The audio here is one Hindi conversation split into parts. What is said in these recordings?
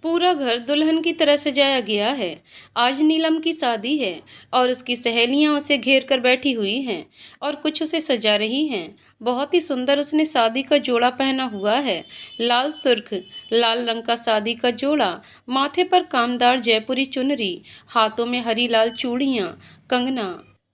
पूरा घर दुल्हन की तरह सजाया गया है। आज नीलम की शादी है और उसकी सहेलियां उसे घेर कर बैठी हुई हैं और कुछ उसे सजा रही हैं। बहुत ही सुंदर उसने शादी का जोड़ा पहना हुआ है। लाल सुर्ख लाल रंग का शादी का जोड़ा, माथे पर कामदार जयपुरी चुनरी, हाथों में हरी लाल चूड़ियां, कंगना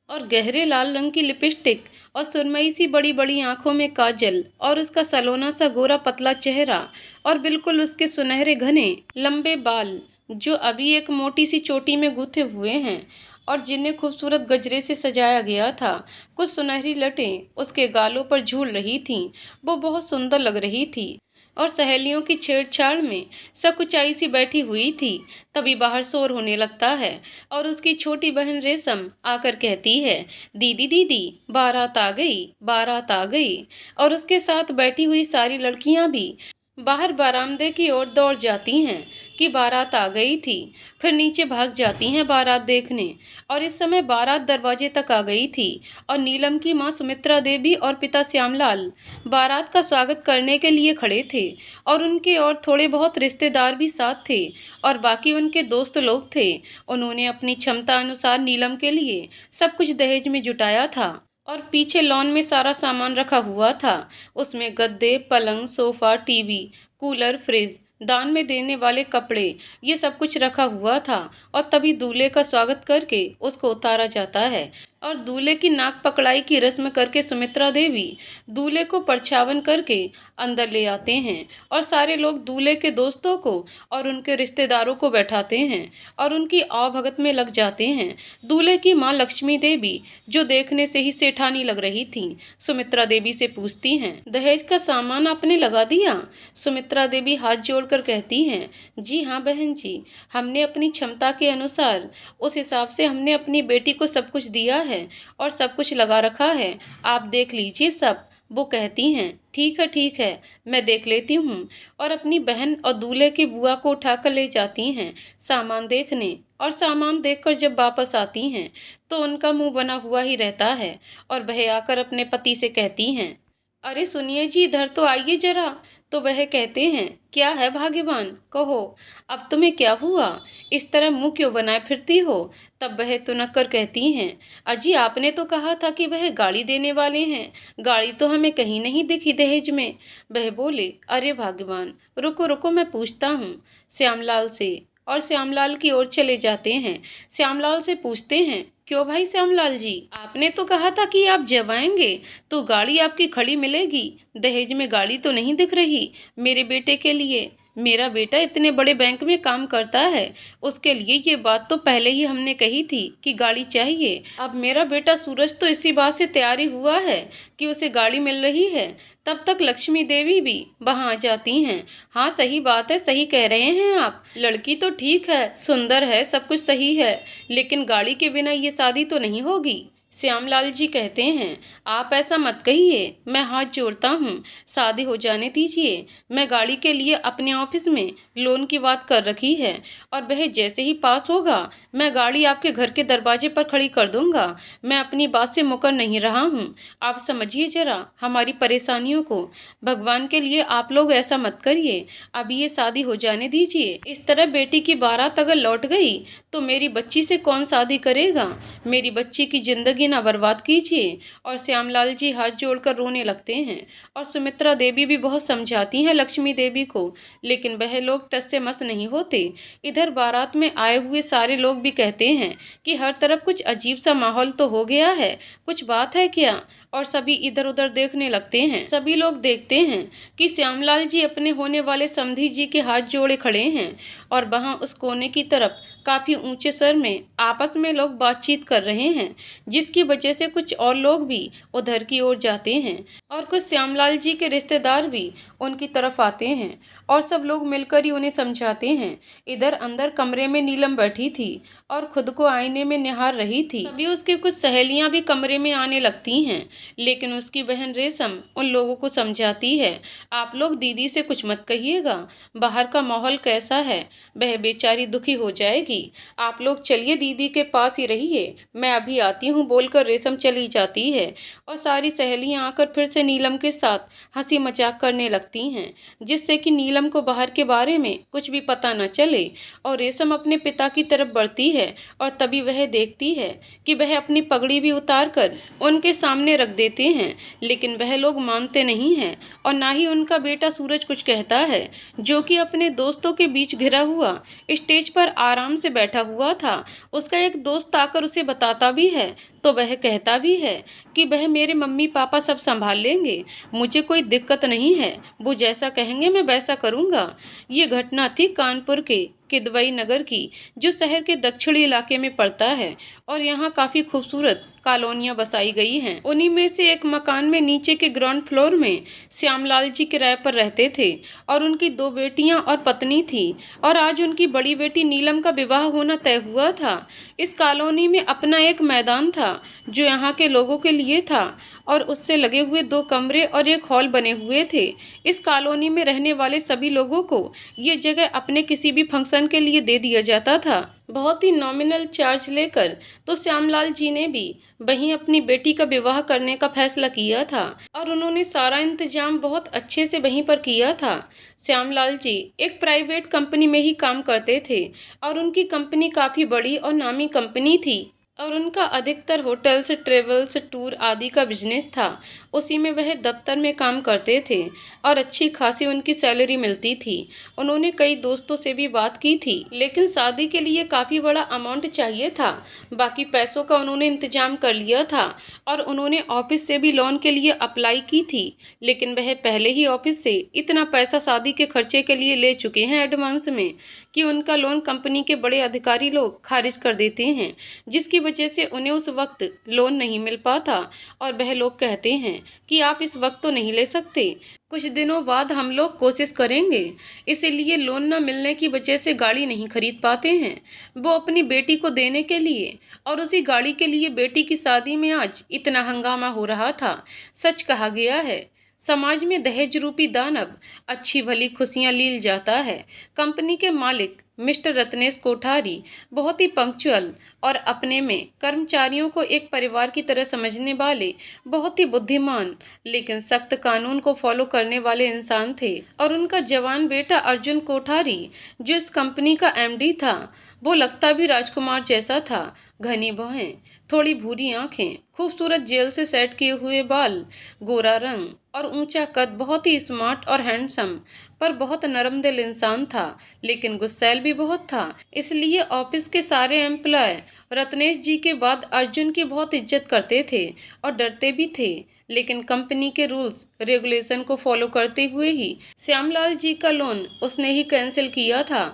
और गहरे लाल रंग की लिपस्टिक और सुरमई सी बड़ी बड़ी आंखों में काजल और उसका सलोना सा गोरा पतला चेहरा और बिल्कुल उसके सुनहरे घने लंबे बाल जो अभी एक मोटी सी चोटी में गूंथे हुए हैं और जिन्हें खूबसूरत गजरे से सजाया गया था। कुछ सुनहरी लटें उसके गालों पर झूल रही थीं। वो बहुत सुंदर लग रही थी और सहेलियों की छेड़छाड़ में सकुचाई सी बैठी हुई थी। तभी बाहर शोर होने लगता है और उसकी छोटी बहन रेशम आकर कहती है, दीदी दीदी, बारात आ गई, बारात आ गई। और उसके साथ बैठी हुई सारी लड़कियां भी बाहर बरामदे की ओर दौड़ जाती हैं कि बारात आ गई थी। फिर नीचे भाग जाती हैं बारात देखने। और इस समय बारात दरवाजे तक आ गई थी और नीलम की माँ सुमित्रा देवी और पिता श्यामलाल बारात का स्वागत करने के लिए खड़े थे और उनके और थोड़े बहुत रिश्तेदार भी साथ थे और बाकी उनके दोस्त लोग थे। उन्होंने अपनी क्षमता अनुसार नीलम के लिए सब कुछ दहेज में जुटाया था और पीछे लॉन में सारा सामान रखा हुआ था। उसमें गद्दे, पलंग, सोफा, टीवी, कूलर, फ्रिज, दान में देने वाले कपड़े, ये सब कुछ रखा हुआ था। और तभी दूल्हे का स्वागत करके उसको उतारा जाता है और दूल्हे की नाक पकड़ाई की रस्म करके सुमित्रा देवी दूल्हे को परछावन करके अंदर ले आते हैं और सारे लोग दूल्हे के दोस्तों को और उनके रिश्तेदारों को बैठाते हैं और उनकी आवभगत में लग जाते हैं। दूल्हे की माँ लक्ष्मी देवी, जो देखने से ही सेठानी लग रही थी, सुमित्रा देवी से पूछती हैं, दहेज का सामान आपने लगा दिया? सुमित्रा देवी हाथ जोड़कर कहती हैं, जी हाँ बहन जी, हमने अपनी क्षमता के अनुसार उस हिसाब से हमने अपनी बेटी को सब कुछ दिया है और सब कुछ लगा रखा है, आप देख लीजिए सब। वो कहती हैं, ठीक है, मैं देख लेती हूँ। और अपनी बहन और दूल्हे की बुआ को उठाकर ले जाती हैं सामान देखने। और सामान देखकर जब वापस आती हैं तो उनका मुंह बना हुआ ही रहता है और वह आकर अपने पति से कहती हैं, अरे सुनिए जी, इधर तो आइए जरा। तो वह कहते हैं, क्या है भाग्यवान, कहो अब तुम्हें क्या हुआ, इस तरह मुंह क्यों बनाए फिरती हो? तब वह तुनक कर कहती हैं, अजी आपने तो कहा था कि वह गाड़ी देने वाले हैं, गाड़ी तो हमें कहीं नहीं दिखी दहेज में। वह बोले, अरे भाग्यवान, रुको रुको, मैं पूछता हूँ श्यामलाल से। और श्यामलाल की ओर चले जाते हैं। श्यामलाल से पूछते हैं, क्यों भाई श्यामलाल जी, आपने तो कहा था कि आप जब आएंगे तो गाड़ी आपकी खड़ी मिलेगी, दहेज में गाड़ी तो नहीं दिख रही मेरे बेटे के लिए। मेरा बेटा इतने बड़े बैंक में काम करता है, उसके लिए ये बात तो पहले ही हमने कही थी कि गाड़ी चाहिए। अब मेरा बेटा सूरज तो इसी बात से तैयारी हुआ है कि उसे गाड़ी मिल रही है। तब तक लक्ष्मी देवी भी वहां आ जाती हैं। हाँ सही बात है, सही कह रहे हैं आप, लड़की तो ठीक है, सुंदर है, सब कुछ सही है, लेकिन गाड़ी के बिना ये शादी तो नहीं होगी। श्यामलाल जी कहते हैं, आप ऐसा मत कहिए, मैं हाथ जोड़ता हूँ, शादी हो जाने दीजिए। मैं गाड़ी के लिए अपने ऑफिस में लोन की बात कर रखी है और वह जैसे ही पास होगा मैं गाड़ी आपके घर के दरवाजे पर खड़ी कर दूंगा। मैं अपनी बात से मुकर नहीं रहा हूँ, आप समझिए जरा हमारी परेशानियों को। भगवान के लिए आप लोग ऐसा मत करिए, अभी ये शादी हो जाने दीजिए। इस तरह बेटी की बारात अगर लौट गई तो मेरी बच्ची से कौन शादी करेगा? मेरी बच्ची की जिंदगी ना बर्बाद कीजिए। और श्यामलाल जी हाथ जोड़कर रोने लगते हैं और सुमित्रा देवी भी बहुत समझाती हैं लक्ष्मी देवी को, लेकिन वह लोग टस से मस नहीं होते। इधर बारात में आए हुए सारे लोग भी कहते हैं कि हर तरफ कुछ अजीब सा माहौल तो हो गया है, कुछ बात है क्या? और सभी इधर उधर देखने लगते हैं। सभी लोग देखते हैं कि श्यामलाल जी अपने होने वाले समधी जी के हाथ जोड़े खड़े हैं और वहां उस कोने की तरफ काफी ऊंचे स्वर में आपस में लोग बातचीत कर रहे हैं, जिसकी वजह से कुछ और लोग भी उधर की ओर जाते हैं और कुछ श्यामलाल जी के रिश्तेदार भी उनकी तरफ आते हैं और सब लोग मिलकर ही उन्हें समझाते हैं। इधर अंदर कमरे में नीलम बैठी थी और खुद को आईने में निहार रही थी। तभी उसके कुछ सहेलियां भी कमरे में आने लगती हैं, लेकिन उसकी बहन रेशम उन लोगों को समझाती है, आप लोग दीदी से कुछ मत कहिएगा, बाहर का माहौल कैसा है, वह बेचारी दुखी हो जाएगी, आप लोग चलिए दीदी के पास ही रहिए, मैं अभी आती हूँ, बोलकर रेशम चली जाती है। और सारी सहेलियां आकर फिर से नीलम के साथ हंसी मजाक करने लगती हैं, जिससे कि नीलम नीलम को बाहर के बारे में कुछ भी पता न चले और रेशम अपने पिता की तरफ बढ़ती है और तभी वह देखती है कि वह अपनी पगड़ी भी उतार कर उनके सामने रख देते हैं, लेकिन वह लोग मानते नहीं हैं और ना ही उनका बेटा सूरज कुछ कहता है, जो कि अपने दोस्तों के बीच घिरा हुआ स्टेज पर आराम से बैठा हुआ था। उसका एक दोस्त आकर उसे बताता भी है तो वह कहता भी है कि वह मेरे मम्मी पापा सब संभाल लेंगे, मुझे कोई दिक्कत नहीं है, वो जैसा कहेंगे मैं वैसा करूँगा। ये घटना थी कानपुर के किदवई नगर की, जो शहर के दक्षिणी इलाके में पड़ता है और यहाँ काफ़ी खूबसूरत कॉलोनियाँ बसाई गई हैं। उन्हीं में से एक मकान में नीचे के ग्राउंड फ्लोर में श्यामलाल जी किराए पर रहते थे और उनकी 2 बेटियां और पत्नी थी और आज उनकी बड़ी बेटी नीलम का विवाह होना तय हुआ था। इस कॉलोनी में अपना एक मैदान था जो यहाँ के लोगों के लिए था और उससे लगे हुए 2 कमरे और एक हॉल बने हुए थे। इस कॉलोनी में रहने वाले सभी लोगों को ये जगह अपने किसी भी फंक्शन के लिए दे दिया जाता था, बहुत ही नॉमिनल चार्ज लेकर। तो श्यामलाल जी ने भी वहीं अपनी बेटी का विवाह करने का फैसला किया था और उन्होंने सारा इंतजाम बहुत अच्छे से वहीं पर किया था। श्यामलाल जी एक प्राइवेट कंपनी में ही काम करते थे और उनकी कंपनी काफ़ी बड़ी और नामी कंपनी थी और उनका अधिकतर होटल्स, ट्रेवल्स, टूर आदि का बिजनेस था। उसी में वह दफ्तर में काम करते थे और अच्छी खासी उनकी सैलरी मिलती थी। उन्होंने कई दोस्तों से भी बात की थी, लेकिन शादी के लिए काफ़ी बड़ा अमाउंट चाहिए था। बाकी पैसों का उन्होंने इंतजाम कर लिया था और उन्होंने ऑफिस से भी लोन के लिए अप्लाई की थी, लेकिन वह पहले ही ऑफिस से इतना पैसा शादी के खर्चे के लिए ले चुके हैं एडवांस में कि उनका लोन कंपनी के बड़े अधिकारी लोग खारिज कर देते हैं, जिसकी वजह से उन्हें उस वक्त लोन नहीं मिल पाता और वह लोग कहते हैं कि आप इस वक्त तो नहीं ले सकते, कुछ दिनों बाद हम लोग कोशिश करेंगे। इसीलिए लोन न मिलने की वजह से गाड़ी नहीं खरीद पाते हैं वो अपनी बेटी को देने के लिए, और उसी गाड़ी के लिए बेटी की शादी में आज इतना हंगामा हो रहा था। सच कहा गया है, समाज में दहेज रूपी दानव अच्छी भली खुशियां लील जाता है। कंपनी के मालिक मिस्टर रत्नेश कोठारी बहुत ही पंक्चुअल और अपने में कर्मचारियों को एक परिवार की तरह समझने वाले बहुत ही बुद्धिमान लेकिन सख्त कानून को फॉलो करने वाले इंसान थे। और उनका जवान बेटा अर्जुन कोठारी जो इस कंपनी का एमडी था, वो लगता भी राजकुमार जैसा था। घनी भौहें, थोड़ी भूरी आंखें, खूबसूरत जेल से सेट किए हुए बाल, गोरा रंग और ऊंचा कद, बहुत ही स्मार्ट और हैंडसम पर बहुत नरम दिल इंसान था, लेकिन गुस्सैल भी बहुत था। इसलिए ऑफिस के सारे एम्प्लॉय रत्नेश जी के बाद अर्जुन की बहुत इज्जत करते थे और डरते भी थे। लेकिन कंपनी के रूल्स रेगुलेशन को फॉलो करते हुए ही श्यामलाल जी का लोन उसने ही कैंसिल किया था,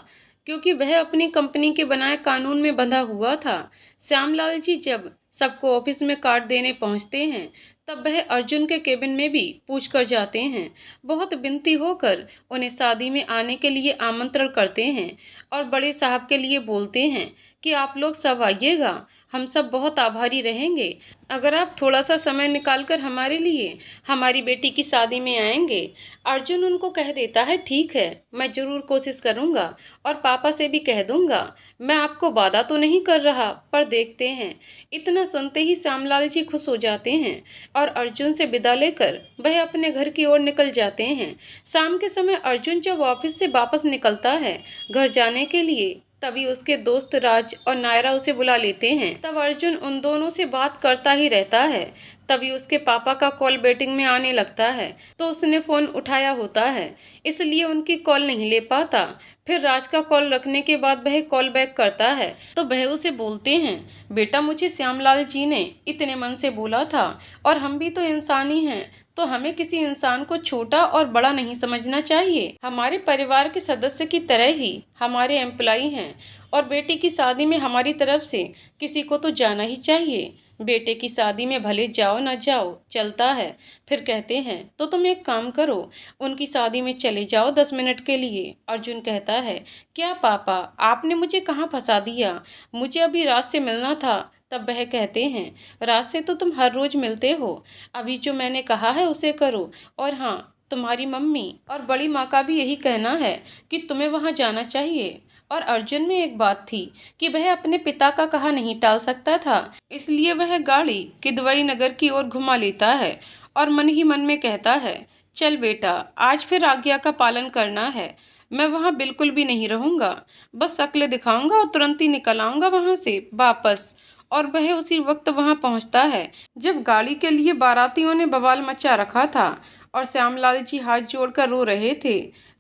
क्योंकि वह अपनी कंपनी के बनाए कानून में बंधा हुआ था। श्यामलाल जी जब सबको ऑफिस में कार्ड देने पहुंचते हैं तब वह अर्जुन के केबिन में भी पूछ कर जाते हैं। बहुत विनती होकर उन्हें शादी में आने के लिए आमंत्रण करते हैं और बड़े साहब के लिए बोलते हैं कि आप लोग सब आइएगा, हम सब बहुत आभारी रहेंगे अगर आप थोड़ा सा समय निकालकर हमारे लिए हमारी बेटी की शादी में आएंगे। अर्जुन उनको कह देता है, ठीक है, मैं ज़रूर कोशिश करूँगा और पापा से भी कह दूँगा। मैं आपको वादा तो नहीं कर रहा, पर देखते हैं। इतना सुनते ही श्यामलाल जी खुश हो जाते हैं और अर्जुन से विदा लेकर वह अपने घर की ओर निकल जाते हैं। शाम के समय अर्जुन जब ऑफिस से वापस निकलता है घर जाने के लिए, तभी उसके दोस्त राज और नायरा उसे बुला लेते हैं। तब अर्जुन उन दोनों से बात करता ही रहता है। तभी उसके पापा का कॉल वेटिंग में आने लगता है, तो उसने फ़ोन उठाया होता है, इसलिए उनकी कॉल नहीं ले पाता। फिर राज का कॉल रखने के बाद वह कॉल बैक करता है तो वह उसे बोलते हैं, बेटा मुझे श्यामलाल जी ने इतने मन से बोला था और हम भी तो इंसान ही हैं, तो हमें किसी इंसान को छोटा और बड़ा नहीं समझना चाहिए। हमारे परिवार के सदस्य की तरह ही हमारे एम्प्लॉई हैं और बेटे की शादी में हमारी तरफ से किसी को तो जाना ही चाहिए। बेटे की शादी में भले जाओ ना जाओ चलता है। फिर कहते हैं, तो तुम एक काम करो, उनकी शादी में चले जाओ 10 मिनट के लिए। अर्जुन कहता है, क्या पापा, आपने मुझे कहाँ फंसा दिया, मुझे अभी राज से मिलना था। तब वह कहते हैं, राज से तो तुम हर रोज मिलते हो, अभी जो मैंने कहा है उसे करो। और हाँ, तुम्हारी मम्मी और बड़ी माँ का भी यही कहना है कि तुम्हें वहाँ जाना चाहिए। और अर्जुन में एक बात थी कि वह अपने पिता का कहा नहीं टाल सकता था, इसलिए वह गाड़ी किदवई नगर की ओर घुमा लेता है और मन ही मन में कहता है चल बेटा, आज फिर आज्ञा का पालन करना है। मैं वहाँ बिल्कुल भी नहीं रहूंगा, बस शक्ल दिखाऊंगा और तुरंत ही निकल आऊंगा वहाँ से वापस। और वह उसी वक्त वहाँ पहुँचता है जब गाड़ी के लिए बारातियों ने बवाल मचा रखा था और श्यामलाल जी हाथ जोड़कर रो रहे थे।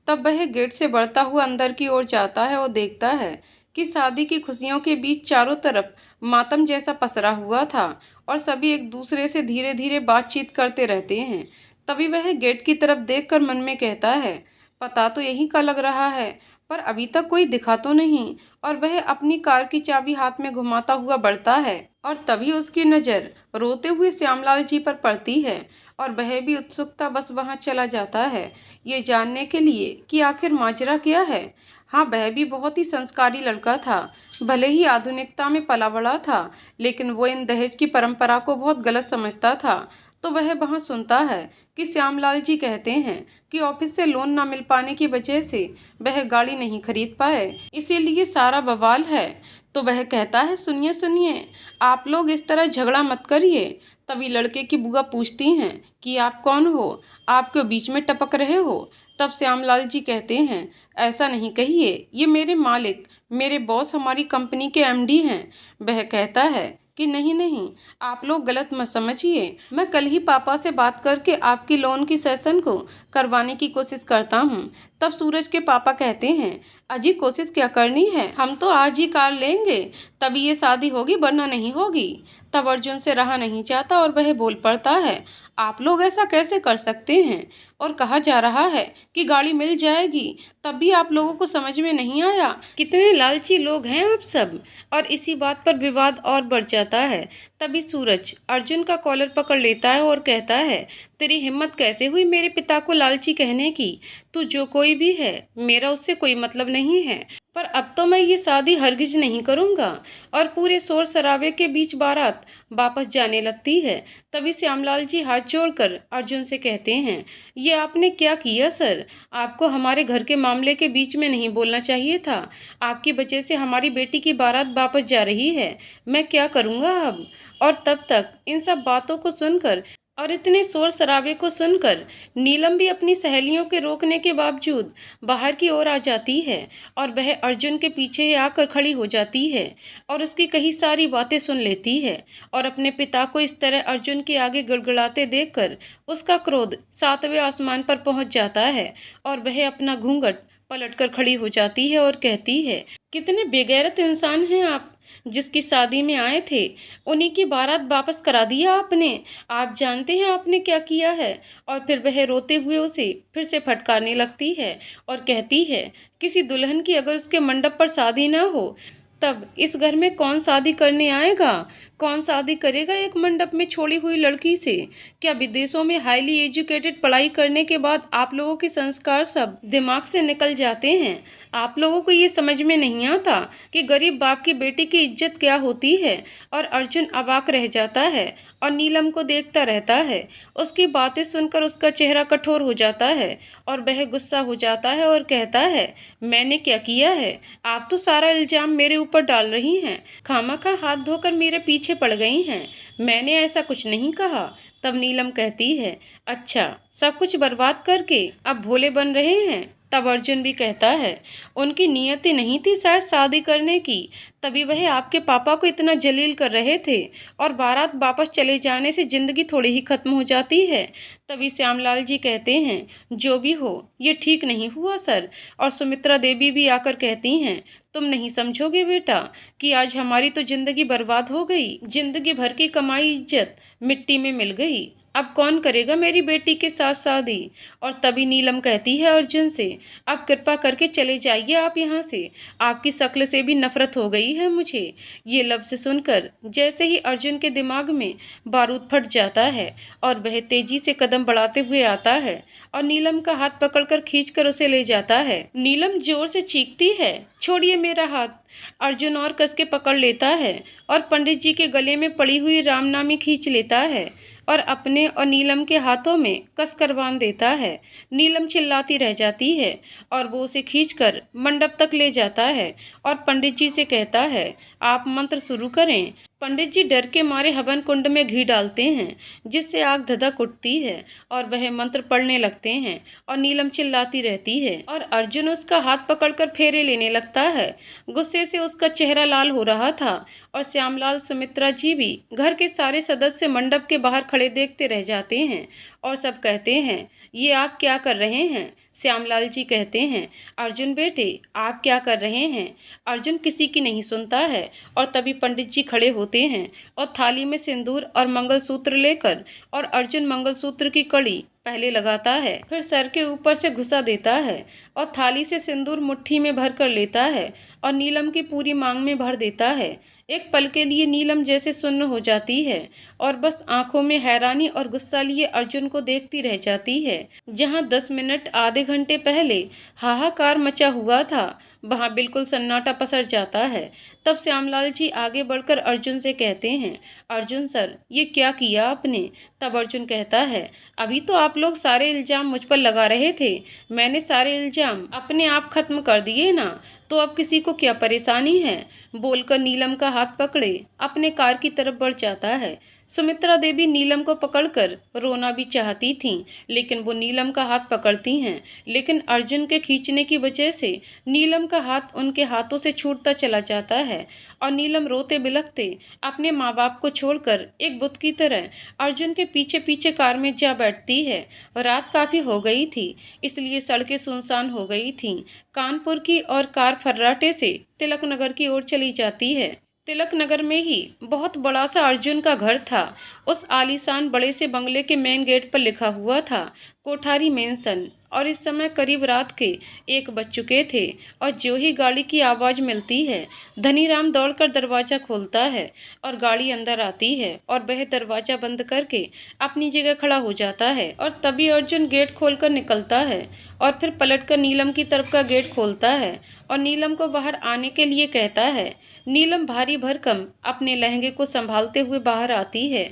तब वह गेट से बढ़ता हुआ अंदर की ओर जाता है और देखता है कि शादी की खुशियों के बीच चारों तरफ मातम जैसा पसरा हुआ था और सभी एक दूसरे से धीरे धीरे बातचीत करते रहते हैं। तभी वह गेट की तरफ देखकर मन में कहता है, पता तो यहीं का लग रहा है, पर अभी तक कोई दिखा तो नहीं। और वह अपनी कार की चाबी हाथ में घुमाता हुआ बढ़ता है और तभी उसकी नज़र रोते हुए श्यामलाल जी पर पड़ती है और वह भी उत्सुकता बस वहां चला जाता है, ये जानने के लिए कि आखिर माजरा क्या है। हाँ, वह भी बहुत ही संस्कारी लड़का था। भले ही आधुनिकता में पला बड़ा था, लेकिन वो इन दहेज की परंपरा को बहुत गलत समझता था। तो वह वहाँ सुनता है कि श्यामलाल जी कहते हैं कि ऑफिस से लोन ना मिल पाने की वजह से वह गाड़ी नहीं खरीद पाए, इसीलिए सारा बवाल है। तो वह कहता है, सुनिए सुनिए, आप लोग इस तरह झगड़ा मत करिए। तभी लड़के की बुआ पूछती हैं कि आप कौन हो, आप क्यों बीच में टपक रहे हो। तब श्यामलाल जी कहते हैं, ऐसा नहीं कहिए, ये मेरे मालिक, मेरे बॉस हमारी कंपनी के एमडी हैं। वह कहता है कि नहीं नहीं, आप लोग गलत मत समझिए, मैं कल ही पापा से बात करके आपकी लोन की सेशन को करवाने की कोशिश करता हूँ। तब सूरज के पापा कहते हैं, अजी कोशिश क्या करनी है, हम तो आज ही कार लेंगे, तभी ये शादी होगी, वरना नहीं होगी। तब अर्जुन से रहा नहीं जाता और वह बोल पड़ता है, आप लोग ऐसा कैसे कर सकते हैं, और कहा जा रहा है कि गाड़ी मिल जाएगी, तब भी आप लोगों को समझ में नहीं आया। कितने लालची लोग हैं आप सब। और इसी बात पर विवाद और बढ़ जाता है। तभी सूरज अर्जुन का कॉलर पकड़ लेता है और कहता है, तेरी हिम्मत कैसे हुई मेरे पिता को लालची कहने की। तू जो कोई भी है, मेरा उससे कोई मतलब नहीं है, पर अब तो मैं ये शादी हरगिज नहीं करूँगा। और पूरे शोर शराबे के बीच बारात वापस जाने लगती है। तभी श्यामलाल जी हाथ जोड़कर अर्जुन से कहते हैं, ये आपने क्या किया सर, आपको हमारे घर के मामले के बीच में नहीं बोलना चाहिए था। आपकी वजह से हमारी बेटी की बारात वापस जा रही है, मैं क्या करूँगा अब। और तब तक इन सब बातों को सुनकर और इतने शोर शराबे को सुनकर नीलम भी अपनी सहेलियों के रोकने के बावजूद बाहर की ओर आ जाती है और वह अर्जुन के पीछे ही आकर खड़ी हो जाती है और उसकी कई सारी बातें सुन लेती है। और अपने पिता को इस तरह अर्जुन के आगे गिड़गिड़ाते देखकर उसका क्रोध सातवें आसमान पर पहुंच जाता है और वह अपना घूंघट पलटकर खड़ी हो जाती है और कहती है, कितने बेगैरत इंसान हैं आप। जिसकी शादी में आए थे उन्हीं की बारात वापस करा दिया आपने। आप जानते हैं आपने क्या किया है। और फिर वह रोते हुए उसे फिर से फटकारने लगती है और कहती है, किसी दुल्हन की अगर उसके मंडप पर शादी ना हो, तब इस घर में कौन शादी करने आएगा, कौन शादी करेगा एक मंडप में छोड़ी हुई लड़की से। क्या विदेशों में हाईली एजुकेटेड पढ़ाई करने के बाद आप लोगों के संस्कार सब दिमाग से निकल जाते हैं। आप लोगों को ये समझ में नहीं आता कि गरीब बाप की बेटी की इज्जत क्या होती है। और अर्जुन अवाक रह जाता है और नीलम को देखता रहता है। उसकी बातें सुनकर उसका चेहरा कठोर हो जाता है और वह गुस्सा हो जाता है और कहता है, मैंने क्या किया है, आप तो सारा इल्जाम मेरे ऊपर डाल रही हैं, खामखा हाथ धोकर मेरे पीछे पड़ गई हैं, मैंने ऐसा कुछ नहीं कहा। तब नीलम कहती है, अच्छा सब कुछ बर्बाद करके अब भोले बन रहे हैं। तब अर्जुन भी कहता है, उनकी नियत ही नहीं थी शायद शादी करने की, तभी वह आपके पापा को इतना जलील कर रहे थे, और बारात वापस चले जाने से जिंदगी थोड़ी ही खत्म हो जाती है। तभी श्यामलाल जी कहते हैं, जो भी हो ये ठीक नहीं हुआ सर। और सुमित्रा देवी भी आकर कहती हैं, तुम नहीं समझोगे बेटा कि आज हमारी तो जिंदगी बर्बाद हो गई, जिंदगी भर की कमाई इज्जत मिट्टी में मिल गई, अब कौन करेगा मेरी बेटी के साथ शादी। और तभी नीलम कहती है अर्जुन से, अब कृपा करके चले जाइए आप यहाँ से, आपकी शक्ल से भी नफरत हो गई है मुझे। ये लफ्ज़ सुनकर जैसे ही अर्जुन के दिमाग में बारूद फट जाता है और वह तेजी से कदम बढ़ाते हुए आता है और नीलम का हाथ पकड़कर खींचकर उसे ले जाता है। नीलम जोर से चीखती है, छोड़िए मेरा हाथ। अर्जुन और कस के पकड़ लेता है और पंडित जी के गले में पड़ी हुई रामनामी खींच लेता है और अपने और नीलम के हाथों में कस कर बांध देता है। नीलम चिल्लाती रह जाती है और वो उसे खींचकर मंडप तक ले जाता है और पंडित जी से कहता है, आप मंत्र शुरू करें। पंडित जी डर के मारे हवन कुंड में घी डालते हैं, जिससे आग धधक उठती है और वह मंत्र पढ़ने लगते हैं और नीलम चिल्लाती रहती है और अर्जुन उसका हाथ पकड़कर फेरे लेने लगता है। गुस्से से उसका चेहरा लाल हो रहा था और श्यामलाल, सुमित्रा जी भी घर के सारे सदस्य मंडप के बाहर खड़े देखते रह जाते हैं और सब कहते हैं, ये आप क्या कर रहे हैं? श्यामलाल जी कहते हैं, अर्जुन बेटे आप क्या कर रहे हैं? अर्जुन किसी की नहीं सुनता है और तभी पंडित जी खड़े होते हैं और थाली में सिंदूर और मंगलसूत्र लेकर, और अर्जुन मंगलसूत्र की कड़ी पहले लगाता है, फिर सर के ऊपर से घुसा देता है और थाली से सिंदूर मुट्ठी में भर कर लेता है और नीलम की पूरी मांग में भर देता है। एक पल के लिए नीलम जैसे सुन्न हो जाती है और बस आंखों में हैरानी और गुस्सा लिए अर्जुन को देखती रह जाती है। जहां 10 मिनट आधे घंटे पहले हाहाकार मचा हुआ था, वहां बिल्कुल सन्नाटा पसर जाता है। तब श्यामलाल जी आगे बढ़कर अर्जुन से कहते हैं, अर्जुन सर ये क्या किया आपने? तब अर्जुन कहता है, अभी तो आप लोग सारे इल्जाम मुझ पर लगा रहे थे, मैंने सारे इल्जाम अपने आप खत्म कर दिए ना, तो अब किसी को क्या परेशानी है? बोलकर नीलम का हाथ पकड़े अपने कार की तरफ बढ़ जाता है। सुमित्रा देवी नीलम को पकड़कर रोना भी चाहती थीं, लेकिन वो नीलम का हाथ पकड़ती हैं, लेकिन अर्जुन के खींचने की वजह से नीलम का हाथ उनके हाथों से छूटता चला जाता है और नीलम रोते बिलखते अपने माँ बाप को छोड़कर एक बुत की तरह अर्जुन के पीछे पीछे कार में जा बैठती है। रात काफ़ी हो गई थी, इसलिए सड़कें सुनसान हो गई थीं। कानपुर की और कार फर्राटे से तिलक नगर की ओर चली जाती है। तिलक नगर में ही बहुत बड़ा सा अर्जुन का घर था। उस आलीशान बड़े से बंगले के मेन गेट पर लिखा हुआ था कोठारी मेंशन, और इस समय करीब रात के 1 बज चुके थे और जो ही गाड़ी की आवाज़ मिलती है, धनीराम दौड़कर दरवाज़ा खोलता है और गाड़ी अंदर आती है और वह दरवाज़ा बंद करके अपनी जगह खड़ा हो जाता है। और तभी अर्जुन गेट खोलकर निकलता है और फिर पलटकर नीलम की तरफ का गेट खोलता है और नीलम को बाहर आने के लिए कहता है। नीलम भारी भरकम अपने लहंगे को संभालते हुए बाहर आती है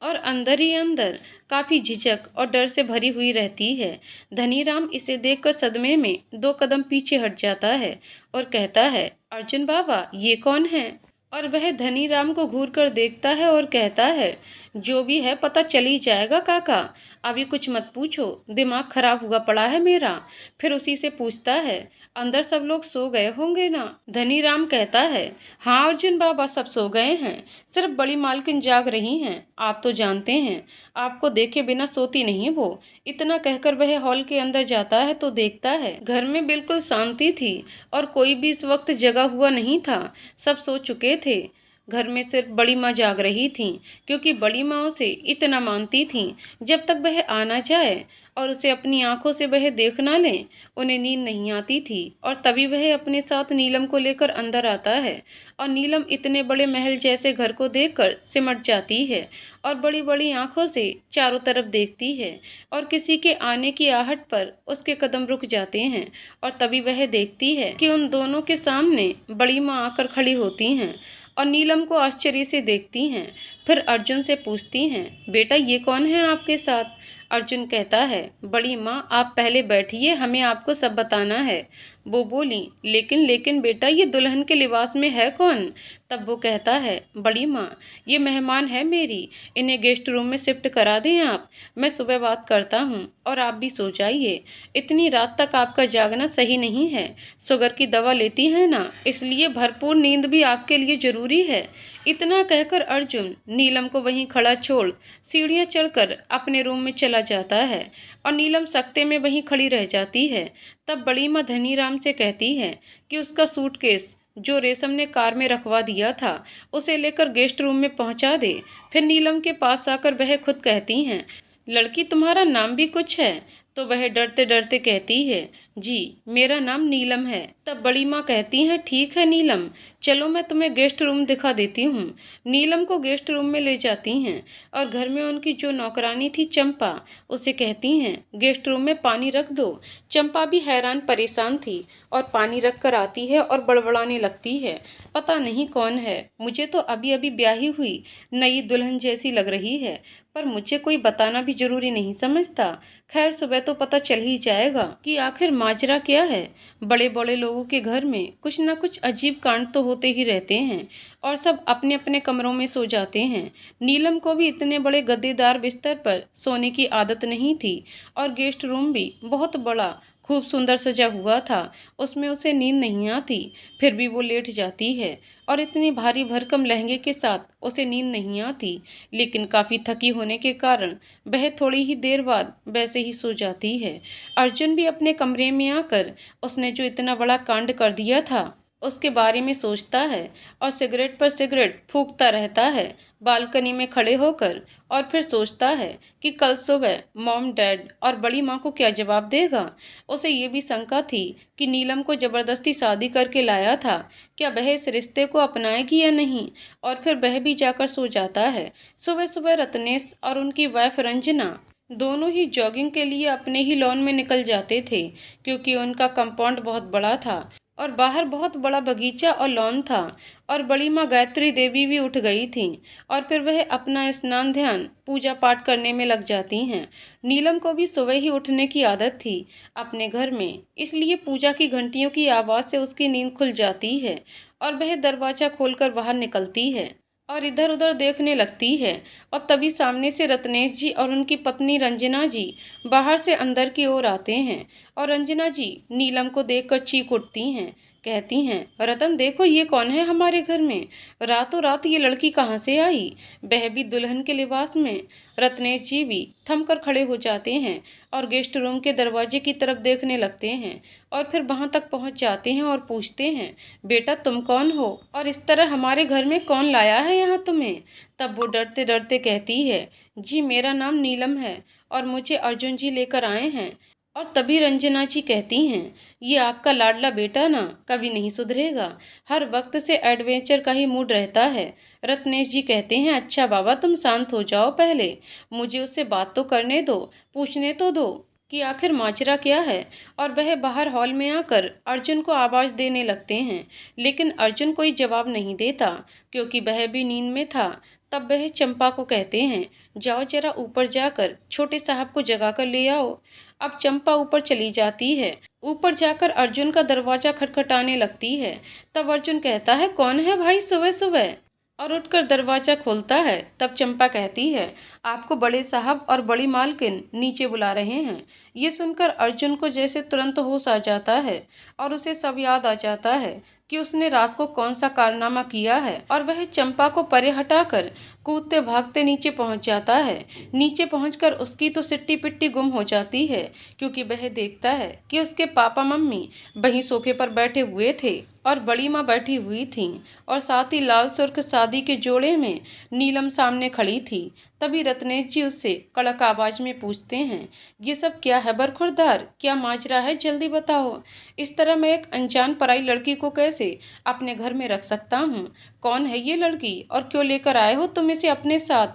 और अंदर ही अंदर काफ़ी झिझक और डर से भरी हुई रहती है। धनीराम इसे देखकर सदमे में 2 कदम पीछे हट जाता है और कहता है, अर्जुन बाबा ये कौन है? और वह धनीराम को घूर कर देखता है और कहता है, जो भी है पता चल ही जाएगा काका, अभी कुछ मत पूछो, दिमाग खराब हुआ पड़ा है मेरा। फिर उसी से पूछता है, अंदर सब लोग सो गए होंगे ना? धनीराम कहता है, हाँ अर्जुन बाबा सब सो गए हैं, सिर्फ बड़ी मालकिन जाग रही हैं। आप तो जानते हैं आपको देखे बिना सोती नहीं वो। इतना कहकर वह हॉल के अंदर जाता है तो देखता है घर में बिल्कुल शांति थी और कोई भी इस वक्त जगा हुआ नहीं था, सब सो चुके थे। घर में सिर्फ बड़ी माँ जाग रही थीं, क्योंकि बड़ी माँ उसे इतना मानती थीं, जब तक वह आ ना जाए और उसे अपनी आंखों से वह देख ना ले, उन्हें नींद नहीं आती थी। और तभी वह अपने साथ नीलम को लेकर अंदर आता है और नीलम इतने बड़े महल जैसे घर को देखकर सिमट जाती है और बड़ी बड़ी आंखों से चारों तरफ देखती है और किसी के आने की आहट पर उसके कदम रुक जाते हैं। और तभी वह देखती है कि उन दोनों के सामने बड़ी माँ आकर खड़ी होती हैं और नीलम को आश्चर्य से देखती हैं। फिर अर्जुन से पूछती हैं, बेटा ये कौन है आपके साथ? अर्जुन कहता है, बड़ी माँ आप पहले बैठिए, हमें आपको सब बताना है। वो बोली, लेकिन बेटा ये दुल्हन के लिबास में है कौन? तब वो कहता है, बड़ी माँ ये मेहमान है मेरी, इन्हें गेस्ट रूम में शिफ्ट करा दें आप, मैं सुबह बात करता हूँ और आप भी सो जाइए। इतनी रात तक आपका जागना सही नहीं है, शुगर की दवा लेती हैं ना, इसलिए भरपूर नींद भी आपके लिए ज़रूरी है। इतना कहकर अर्जुन नीलम को वहीं खड़ा छोड़ सीढ़ियाँ चढ़कर अपने रूम में चला जाता है और नीलम सकते में वहीं खड़ी रह जाती है। तब बड़ी माँ धनीराम से कहती है कि उसका सूटकेस जो रेशम ने कार में रखवा दिया था उसे लेकर गेस्ट रूम में पहुंचा दे। फिर नीलम के पास आकर वह खुद कहती हैं, लड़की तुम्हारा नाम भी कुछ है? तो वह डरते डरते कहती है, जी मेरा नाम नीलम है। तब बड़ी माँ कहती हैं, ठीक है नीलम, चलो मैं तुम्हें गेस्ट रूम दिखा देती हूँ। नीलम को गेस्ट रूम में ले जाती हैं और घर में उनकी जो नौकरानी थी चंपा, उसे कहती हैं गेस्ट रूम में पानी रख दो। चंपा भी हैरान परेशान थी और पानी रख कर आती है और बड़बड़ाने लगती है, पता नहीं कौन है, मुझे तो अभी अभी ब्याही हुई नई दुल्हन जैसी लग रही है, पर मुझे कोई बताना भी जरूरी नहीं समझता। खैर सुबह तो पता चल ही जाएगा कि आखिर माजरा क्या है। बड़े बड़े लोगों के घर में कुछ ना कुछ अजीब कांड तो होते ही रहते हैं और सब अपने अपने कमरों में सो जाते हैं। नीलम को भी इतने बड़े गद्देदार बिस्तर पर सोने की आदत नहीं थी और गेस्ट रूम भी बहुत बड़ा खूब सुंदर सजा हुआ था। उसमें उसे नींद नहीं आती, फिर भी वो लेट जाती है और इतनी भारी भरकम लहंगे के साथ उसे नींद नहीं आती। लेकिन काफ़ी थकी होने के कारण वह थोड़ी ही देर बाद वैसे ही सो जाती है। अर्जुन भी अपने कमरे में आकर उसने जो इतना बड़ा कांड कर दिया था उसके बारे में सोचता है और सिगरेट पर सिगरेट फूंकता रहता है बालकनी में खड़े होकर। और फिर सोचता है कि कल सुबह मॉम डैड और बड़ी माँ को क्या जवाब देगा। उसे ये भी शंका थी कि नीलम को ज़बरदस्ती शादी करके लाया था, क्या वह इस रिश्ते को अपनाएगी या नहीं। और फिर वह भी जाकर सो जाता है। सुबह सुबह रत्नेश और उनकी वाइफ रंजना दोनों ही जॉगिंग के लिए अपने ही लॉन में निकल जाते थे, क्योंकि उनका कंपाउंड बहुत बड़ा था और बाहर बहुत बड़ा बगीचा और लॉन था। और बड़ी माँ गायत्री देवी भी उठ गई थी और फिर वह अपना स्नान ध्यान पूजा पाठ करने में लग जाती हैं। नीलम को भी सुबह ही उठने की आदत थी अपने घर में, इसलिए पूजा की घंटियों की आवाज़ से उसकी नींद खुल जाती है और वह दरवाज़ा खोलकर बाहर निकलती है और इधर उधर देखने लगती है। और तभी सामने से रत्नेश जी और उनकी पत्नी रंजना जी बाहर से अंदर की ओर आते हैं और रंजना जी नीलम को देखकर चीख उठती हैं। कहती हैं, रतन देखो ये कौन है हमारे घर में, रातों रात ये लड़की कहाँ से आई, वह भी दुल्हन के लिबास में। रत्नेश जी भी थमकर खड़े हो जाते हैं और गेस्ट रूम के दरवाजे की तरफ देखने लगते हैं और फिर वहां तक पहुंच जाते हैं और पूछते हैं, बेटा तुम कौन हो और इस तरह हमारे घर में कौन लाया है यहाँ तुम्हें। तब वो डरते डरते कहती है, जी मेरा नाम नीलम है और मुझे अर्जुन जी लेकर आए हैं। और तभी रंजना जी कहती हैं, ये आपका लाडला बेटा ना कभी नहीं सुधरेगा, हर वक्त से एडवेंचर का ही मूड रहता है। रत्नेश जी कहते हैं, अच्छा बाबा तुम शांत हो जाओ, पहले मुझे उससे बात तो करने दो, पूछने तो दो कि आखिर माजरा क्या है। और वह बाहर हॉल में आकर अर्जुन को आवाज़ देने लगते हैं, लेकिन अर्जुन कोई जवाब नहीं देता क्योंकि वह भी नींद में था। तब वह चंपा को कहते हैं, जाओ जरा ऊपर जाकर छोटे साहब को जगा कर ले आओ। अब चंपा ऊपर चली जाती है। ऊपर जाकर अर्जुन का दरवाजा खटखटाने लगती है। तब अर्जुन कहता है, कौन है भाई सुबह सुबह, और उठकर दरवाजा खोलता है। तब चंपा कहती है, आपको बड़े साहब और बड़ी मालकिन नीचे बुला रहे हैं। ये सुनकर अर्जुन को जैसे तुरंत होश आ जाता है और उसे सब याद आ जाता है कि उसने रात को कौन सा कारनामा किया है। और वह चंपा को परे हटाकर कूदते भागते नीचे पहुंच जाता है। नीचे पहुंचकर उसकी तो सिट्टी पिट्टी गुम हो जाती है, क्योंकि वह देखता है कि उसके पापा मम्मी वहीं सोफे पर बैठे हुए थे और बड़ी माँ बैठी हुई थी और साथ ही लाल सुर्ख शादी के जोड़े में नीलम सामने खड़ी थी। तभी रत्नेश जी उससे कड़क आवाज में पूछते हैं, ये सब क्या है बरखुरदार, क्या माजरा है, जल्दी बताओ। इस तरह मैं एक अनजान पराई लड़की को कैसे अपने घर में रख सकता हूँ। कौन है ये लड़की और क्यों लेकर आए हो तुम इसे अपने साथ।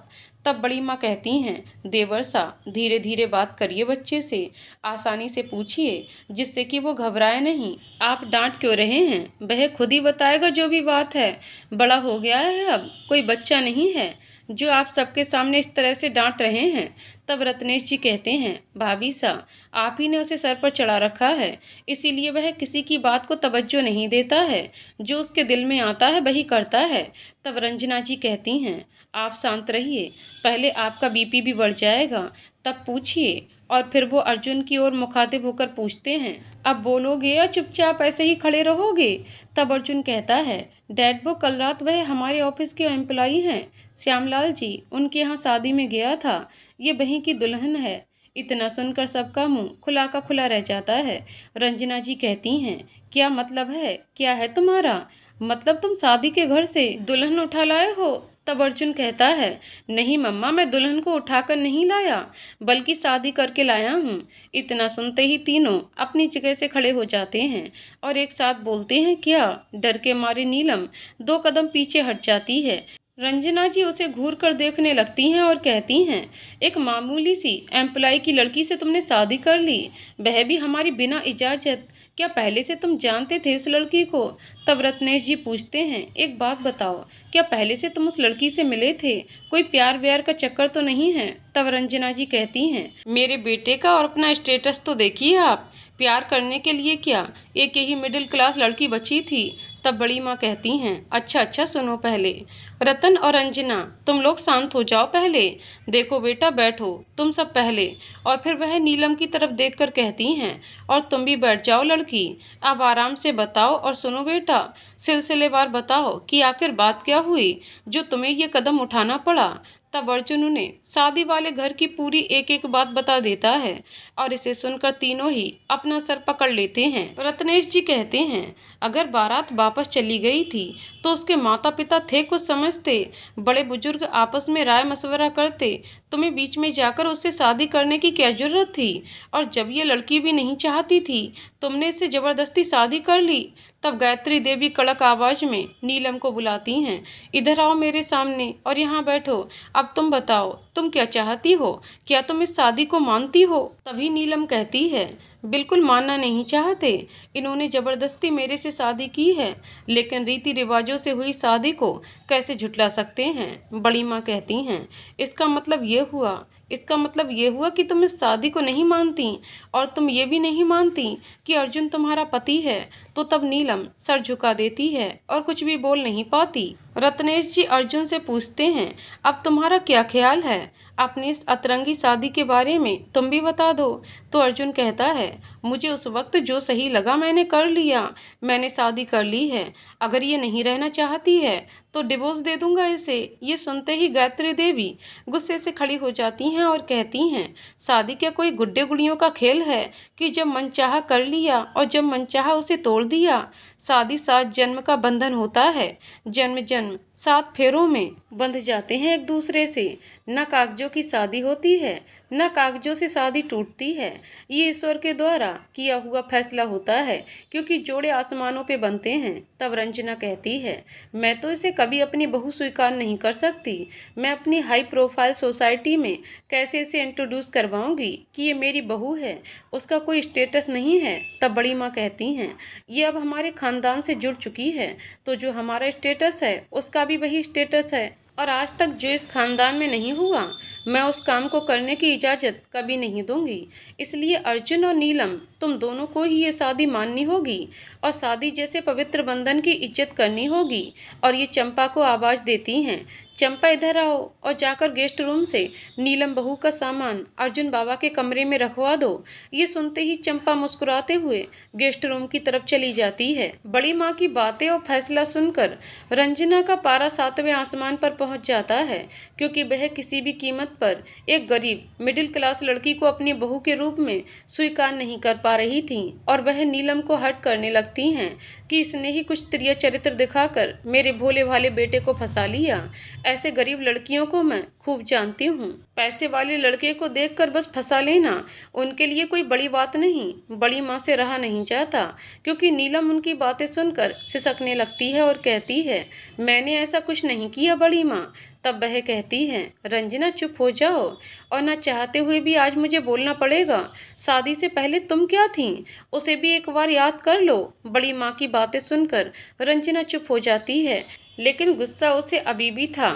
तब बड़ी माँ कहती हैं, देवर सा धीरे धीरे बात करिए बच्चे से, आसानी से पूछिए जिससे कि वो घबराए नहीं। आप डांट क्यों रहे हैं, वह खुद ही बताएगा जो भी बात है। बड़ा हो गया है अब, कोई बच्चा नहीं है जो आप सबके सामने इस तरह से डांट रहे हैं। तब रत्नेश जी कहते हैं, भाभी सा आप ही ने उसे सर पर चढ़ा रखा है, इसीलिए वह किसी की बात को तवज्जो नहीं देता है, जो उसके दिल में आता है वही करता है। तब रंजना जी कहती हैं, आप शांत रहिए, पहले आपका बीपी भी बढ़ जाएगा, तब पूछिए। और फिर वो अर्जुन की ओर मुखातिब होकर पूछते हैं, अब बोलोगे या चुपचाप ऐसे ही खड़े रहोगे। तब अर्जुन कहता है, डैड वो कल रात वह हमारे ऑफिस के एम्प्लॉई हैं श्यामलाल जी, उनके यहाँ शादी में गया था, ये वहीं की दुल्हन है। इतना सुनकर सबका मुंह खुला का खुला रह जाता है। रंजना जी कहती हैं, क्या मतलब है, क्या है तुम्हारा मतलब, तुम शादी के घर से दुल्हन उठा लाए हो। तब अर्जुन कहता है, नहीं मम्मा, मैं दुल्हन को उठाकर नहीं लाया बल्कि शादी करके लाया हूँ। इतना सुनते ही तीनों अपनी जगह से खड़े हो जाते हैं और एक साथ बोलते हैं, क्या। डर के मारे नीलम 2 कदम पीछे हट जाती है। रंजना जी उसे घूर कर देखने लगती हैं और कहती हैं, एक मामूली सी एम्प्लॉय की लड़की से तुमने शादी कर ली, वह भी हमारी बिना इजाज़त। क्या पहले से तुम जानते थे इस लड़की को? तब रत्नेश जी पूछते हैं, एक बात बताओ, क्या पहले से तुम उस लड़की से मिले थे? कोई प्यार व्यार का चक्कर तो नहीं है? तब रंजना जी कहती हैं, मेरे बेटे का और अपना स्टेटस तो देखिए आप। प्यार करने के लिए क्या, एक यही मिडिल क्लास लड़की बची थी। तब बड़ी माँ कहती हैं, अच्छा अच्छा सुनो पहले। रतन और अंजना, तुम लोग शांत हो जाओ पहले। देखो बेटा बैठो, तुम सब पहले। और फिर वह नीलम की तरफ देखकर कहती हैं, और तुम भी बैठ जाओ लड़की। अब आराम से बताओ और सुनो बेटा, सिलसिलेवार बताओ कि आखिर बात क्या हुई जो तुम्हें ये कदम उठाना पड़ा। तब अर्जुन उन्हें शादी वाले घर की पूरी एक एक बात बता देता है और इसे सुनकर तीनों ही अपना सर पकड़ लेते हैं। रत्नेश जी कहते हैं, अगर बारात वापस चली गई थी तो उसके माता पिता थे कुछ समझते, बड़े बुजुर्ग आपस में राय मशवरा करते, तुम्हें बीच में जाकर उससे शादी करने की क्या जरूरत थी? और जब ये लड़की भी नहीं चाहती थी, तुमने इससे जबरदस्ती शादी कर ली। तब गायत्री देवी कड़क आवाज में नीलम को बुलाती हैं, इधर आओ मेरे सामने और यहाँ बैठो। अब तुम बताओ, तुम क्या चाहती हो? क्या तुम इस शादी को मानती हो? तभी नीलम कहती है, बिल्कुल मानना नहीं चाहते। इन्होंने जबरदस्ती मेरे से शादी की है, लेकिन रीति रिवाजों से हुई शादी को कैसे झुटला सकते हैं? बड़ी माँ कहती हैं, इसका मतलब ये हुआ कि तुम इस शादी को नहीं मानती और तुम ये भी नहीं मानती कि अर्जुन तुम्हारा पति है। तो तब नीलम सर झुका देती है और कुछ भी बोल नहीं पाती। रत्नेश जी अर्जुन से पूछते हैं, अब तुम्हारा क्या ख्याल है अपनी इस अतरंगी शादी के बारे में, तुम भी बता दो। तो अर्जुन कहता है, मुझे उस वक्त जो सही लगा मैंने कर लिया, मैंने शादी कर ली है। अगर ये नहीं रहना चाहती है तो डिवोर्स दे दूंगा इसे। ये सुनते ही गायत्री देवी गुस्से से खड़ी हो जाती हैं और कहती हैं, शादी क्या कोई गुड्डे गुड़ियों का खेल है कि जब मनचाहा कर लिया और जब मनचाहा उसे तोड़ दिया? शादी 7 जन्म का बंधन होता है, जन्म जन्म 7 फेरों में बंध जाते हैं एक दूसरे से। न कागजों की शादी होती है, न कागजों से शादी टूटती है। ये ईश्वर के द्वारा किया हुआ फैसला होता है, क्योंकि जोड़े आसमानों पे बनते हैं। तब रंजना कहती है, मैं तो इसे कभी अपनी बहू स्वीकार नहीं कर सकती। मैं अपनी हाई प्रोफाइल सोसाइटी में कैसे इसे इंट्रोड्यूस करवाऊंगी कि ये मेरी बहू है, उसका कोई स्टेटस नहीं है। तब बड़ी माँ कहती हैं, ये अब हमारे खानदान से जुड़ चुकी है, तो जो हमारा स्टेटस है उसका भी वही स्टेटस है, और आज तक जो इस खानदान में नहीं हुआ, मैं उस काम को करने की इजाज़त कभी नहीं दूंगी। इसलिए अर्जुन और नीलम, तुम दोनों को ही ये शादी माननी होगी और शादी जैसे पवित्र बंधन की इज्जत करनी होगी। और ये चंपा को आवाज़ देती हैं, चंपा इधर आओ और जाकर गेस्ट रूम से नीलम बहू का सामान अर्जुन बाबा के कमरे में रखवा दो। ये सुनते ही चंपा मुस्कुराते हुए गेस्ट रूम की तरफ चली जाती है। बड़ी माँ की बातें और फैसला सुनकर रंजना का पारा 7वें आसमान पर पहुंच जाता है, क्योंकि वह किसी भी कीमत पर एक गरीब मिडिल क्लास लड़की को अपनी बहू के रूप में स्वीकार नहीं कर पा रही थी। और वह नीलम को हर्ट करने लगती हैं कि इसने ही कुछ त्रिय चरित्र दिखाकर मेरे भोले भाले बेटे को फंसा लिया। ऐसे गरीब लड़कियों को मैं खूब जानती हूँ। पैसे वाले लड़के को देखकर बस फंसा लेना उनके लिए कोई बड़ी बात नहीं। बड़ी माँ से रहा नहीं जाता, क्योंकि नीलम उनकी बातें सुनकर सिसकने लगती है और कहती है, मैंने ऐसा कुछ नहीं किया बड़ी माँ। तब वह कहती है, रंजना चुप हो जाओ, और न चाहते हुए भी आज मुझे बोलना पड़ेगा। शादी से पहले तुम क्या थी, उसे भी एक बार याद कर लो। बड़ी माँ की बातें सुनकर रंजना चुप हो जाती है, लेकिन गुस्सा उसे अभी भी था।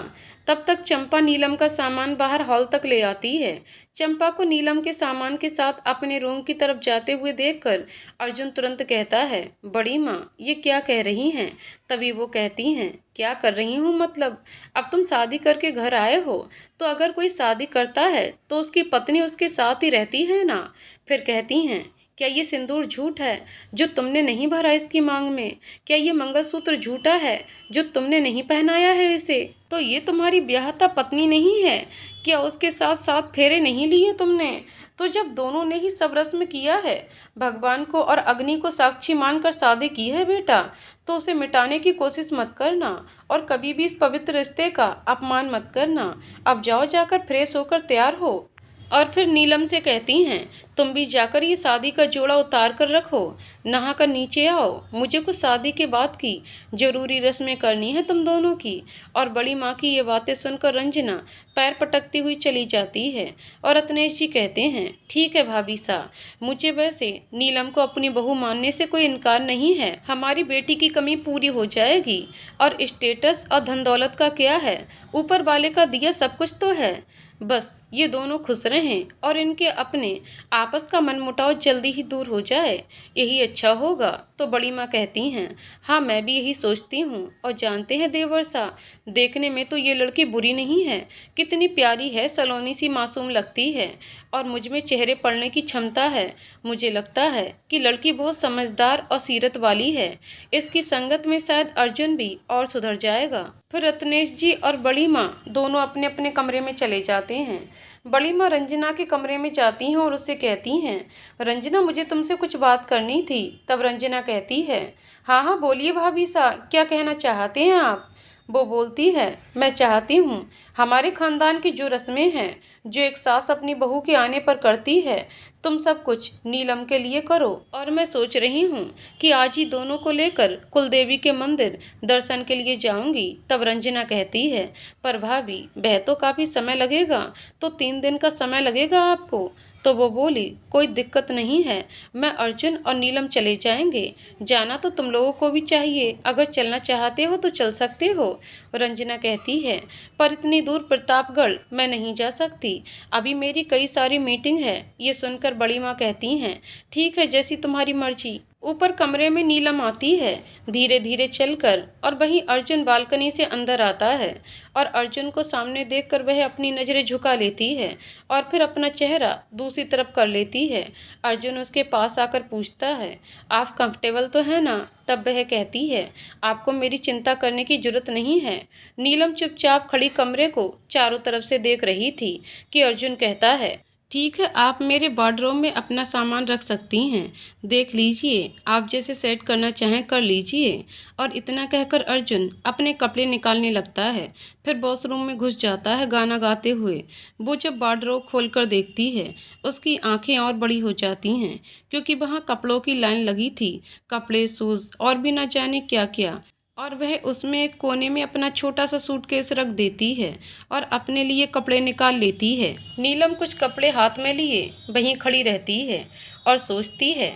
तब तक चंपा नीलम का सामान बाहर हॉल तक ले आती है। चंपा को नीलम के सामान के साथ अपने रूम की तरफ जाते हुए देखकर अर्जुन तुरंत कहता है, बड़ी माँ ये क्या कह रही हैं? तभी वो कहती हैं, क्या कर रही हूँ मतलब, अब तुम शादी करके घर आए हो, तो अगर कोई शादी करता है तो उसकी पत्नी उसके साथ ही रहती है ना। फिर कहती हैं, क्या ये सिंदूर झूठ है जो तुमने नहीं भरा इसकी मांग में? क्या ये मंगलसूत्र झूठा है जो तुमने नहीं पहनाया है इसे? तो ये तुम्हारी ब्याहता पत्नी नहीं है? क्या उसके साथ 7 फेरे नहीं लिए तुमने? तो जब दोनों ने ही सब रस्म किया है, भगवान को और अग्नि को साक्षी मानकर शादी की है बेटा, तो उसे मिटाने की कोशिश मत करना और कभी भी इस पवित्र रिश्ते का अपमान मत करना। अब जाओ, जाकर फ्रेश होकर तैयार हो। और फिर नीलम से कहती हैं, तुम भी जाकर ये शादी का जोड़ा उतार कर रखो, नहा कर नीचे आओ, मुझे कुछ शादी के बाद की जरूरी रस्में करनी है तुम दोनों की। और बड़ी माँ की ये बातें सुनकर रंजना पैर पटकती हुई चली जाती है और रत्नेश जी कहते हैं, ठीक है भाभी सा, मुझे वैसे नीलम को अपनी बहू मानने से कोई इनकार नहीं है। हमारी बेटी की कमी पूरी हो जाएगी। और स्टेटस और धन दौलत का क्या है, ऊपर वाले का दिया सब कुछ तो है। बस ये दोनों खुश रहें और इनके अपने आपस का मनमुटाव जल्दी ही दूर हो जाए, यही अच्छा होगा। तो बड़ी माँ कहती हैं, हाँ मैं भी यही सोचती हूँ। और जानते हैं देवर्षा, देखने में तो ये लड़की बुरी नहीं है, कितनी प्यारी है, सलोनी सी मासूम लगती है और मुझ में चेहरे पड़ने की क्षमता है। मुझे लगता है कि लड़की बहुत समझदार और सीरत वाली है। इसकी संगत में शायद अर्जुन भी और सुधर जाएगा। फिर रत्नेश जी और बड़ी माँ दोनों अपने अपने कमरे में चले जाते हैं। बड़ी माँ रंजना के कमरे में जाती हैं और उससे कहती हैं, रंजना मुझे तुमसे कुछ बात करनी थी। तब रंजना कहती है, हाँ हाँ बोलिए भाभी सा, क्या कहना चाहते हैं आप। वो बोलती है, मैं चाहती हूँ हमारे खानदान की जो रस्में हैं, जो एक सास अपनी बहू के आने पर करती है, तुम सब कुछ नीलम के लिए करो। और मैं सोच रही हूँ कि आज ही दोनों को लेकर कुलदेवी के मंदिर दर्शन के लिए जाऊंगी। तब रंजना कहती है, पर भाभी वह तो काफ़ी समय लगेगा, तो 3 दिन का समय लगेगा आपको। तो वो बोली, कोई दिक्कत नहीं है, मैं अर्जुन और नीलम चले जाएंगे। जाना तो तुम लोगों को भी चाहिए, अगर चलना चाहते हो तो चल सकते हो। रंजना कहती है, पर इतनी दूर प्रतापगढ़ मैं नहीं जा सकती, अभी मेरी कई सारी मीटिंग है। ये सुनकर बड़ी माँ कहती हैं, ठीक है जैसी तुम्हारी मर्जी। ऊपर कमरे में नीलम आती है धीरे धीरे चलकर, और वहीं अर्जुन बालकनी से अंदर आता है और अर्जुन को सामने देखकर वह अपनी नज़रें झुका लेती है और फिर अपना चेहरा दूसरी तरफ कर लेती है। अर्जुन उसके पास आकर पूछता है, आप कंफर्टेबल तो है ना। तब वह कहती है, आपको मेरी चिंता करने की जरूरत नहीं है। नीलम चुपचाप खड़ी कमरे को चारों तरफ से देख रही थी कि अर्जुन कहता है, ठीक है आप मेरे वार्डरोब में अपना सामान रख सकती हैं, देख लीजिए, आप जैसे सेट करना चाहें कर लीजिए। और इतना कहकर अर्जुन अपने कपड़े निकालने लगता है, फिर वॉशरूम में घुस जाता है गाना गाते हुए। वो जब वार्डरोब खोलकर देखती है, उसकी आंखें और बड़ी हो जाती हैं, क्योंकि वहाँ कपड़ों की लाइन लगी थी, कपड़े, शूज़ और भी न जाने क्या क्या। और वह उसमें एक कोने में अपना छोटा सा सूटकेस रख देती है और अपने लिए कपड़े निकाल लेती है। नीलम कुछ कपड़े हाथ में लिए वहीं खड़ी रहती है और सोचती है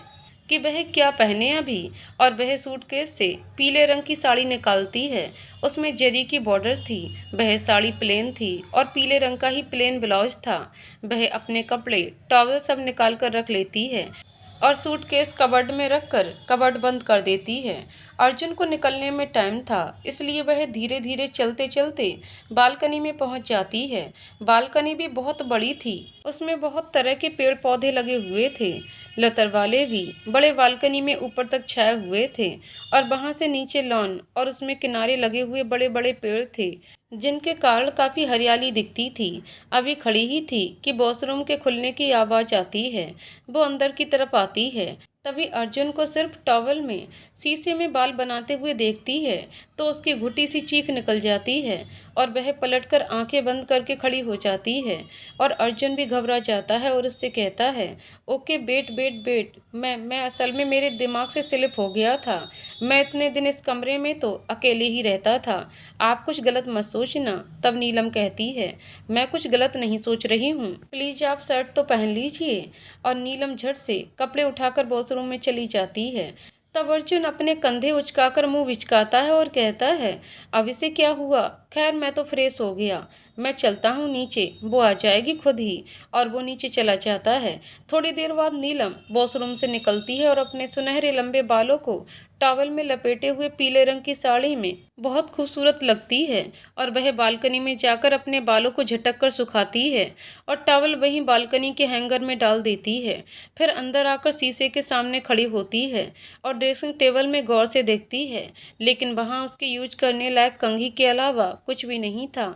कि वह क्या पहने अभी। और वह सूटकेस से पीले रंग की साड़ी निकालती है, उसमें जरी की बॉर्डर थी। वह साड़ी प्लेन थी और पीले रंग का ही प्लेन ब्लाउज था। वह अपने कपड़े, टॉवल सब निकाल कर रख लेती है और सूटकेस कबर्ड में रखकर कबर्ड बंद कर देती है। अर्जुन को निकलने में टाइम था, इसलिए वह धीरे धीरे चलते चलते बालकनी में पहुंच जाती है। बालकनी भी बहुत बड़ी थी, उसमें बहुत तरह के पेड़ पौधे लगे हुए थे, लतर वाले भी बड़े बालकनी में ऊपर तक छाए हुए थे। और वहां से नीचे लॉन और उसमें किनारे लगे हुए बड़े बड़े पेड़ थे, जिनके कारण काफ़ी हरियाली दिखती थी। अभी खड़ी ही थी कि वॉशरूम के खुलने की आवाज़ आती है। वो अंदर की तरफ आती है, तभी अर्जुन को सिर्फ टॉवल में शीशे में बाल बनाते हुए देखती है तो उसकी घुटी सी चीख निकल जाती है और वह पलटकर आंखें बंद करके खड़ी हो जाती है। और अर्जुन भी घबरा जाता है और उससे कहता है, ओके वेट वेट वेट, मैं असल में मेरे दिमाग से स्लिप हो गया था। मैं इतने दिन इस कमरे में तो अकेले ही रहता था, आप कुछ गलत मत सोचना। तब नीलम कहती है, मैं कुछ गलत नहीं सोच रही हूँ, प्लीज़ आप शर्ट तो पहन लीजिए। और नीलम झट से कपड़े उठाकर वॉशरूम में चली जाती है। तब अर्जुन अपने कंधे उचकाकर मुंह विचकाता है और कहता है, अब इसे क्या हुआ, खैर मैं तो फ्रेश हो गया, मैं चलता हूँ नीचे, वो आ जाएगी खुद ही। और वो नीचे चला जाता है। थोड़ी देर बाद नीलम वॉशरूम से निकलती है और अपने सुनहरे लंबे बालों को टॉवल में लपेटे हुए पीले रंग की साड़ी में बहुत खूबसूरत लगती है। और वह बालकनी में जाकर अपने बालों को झटक कर सुखाती है और टॉवल वहीं बालकनी के हैंगर में डाल देती है। फिर अंदर आकर शीशे के सामने खड़ी होती है और ड्रेसिंग टेबल में गौर से देखती है, लेकिन वहाँ उसके यूज करने लायक कंघी के अलावा कुछ भी नहीं था।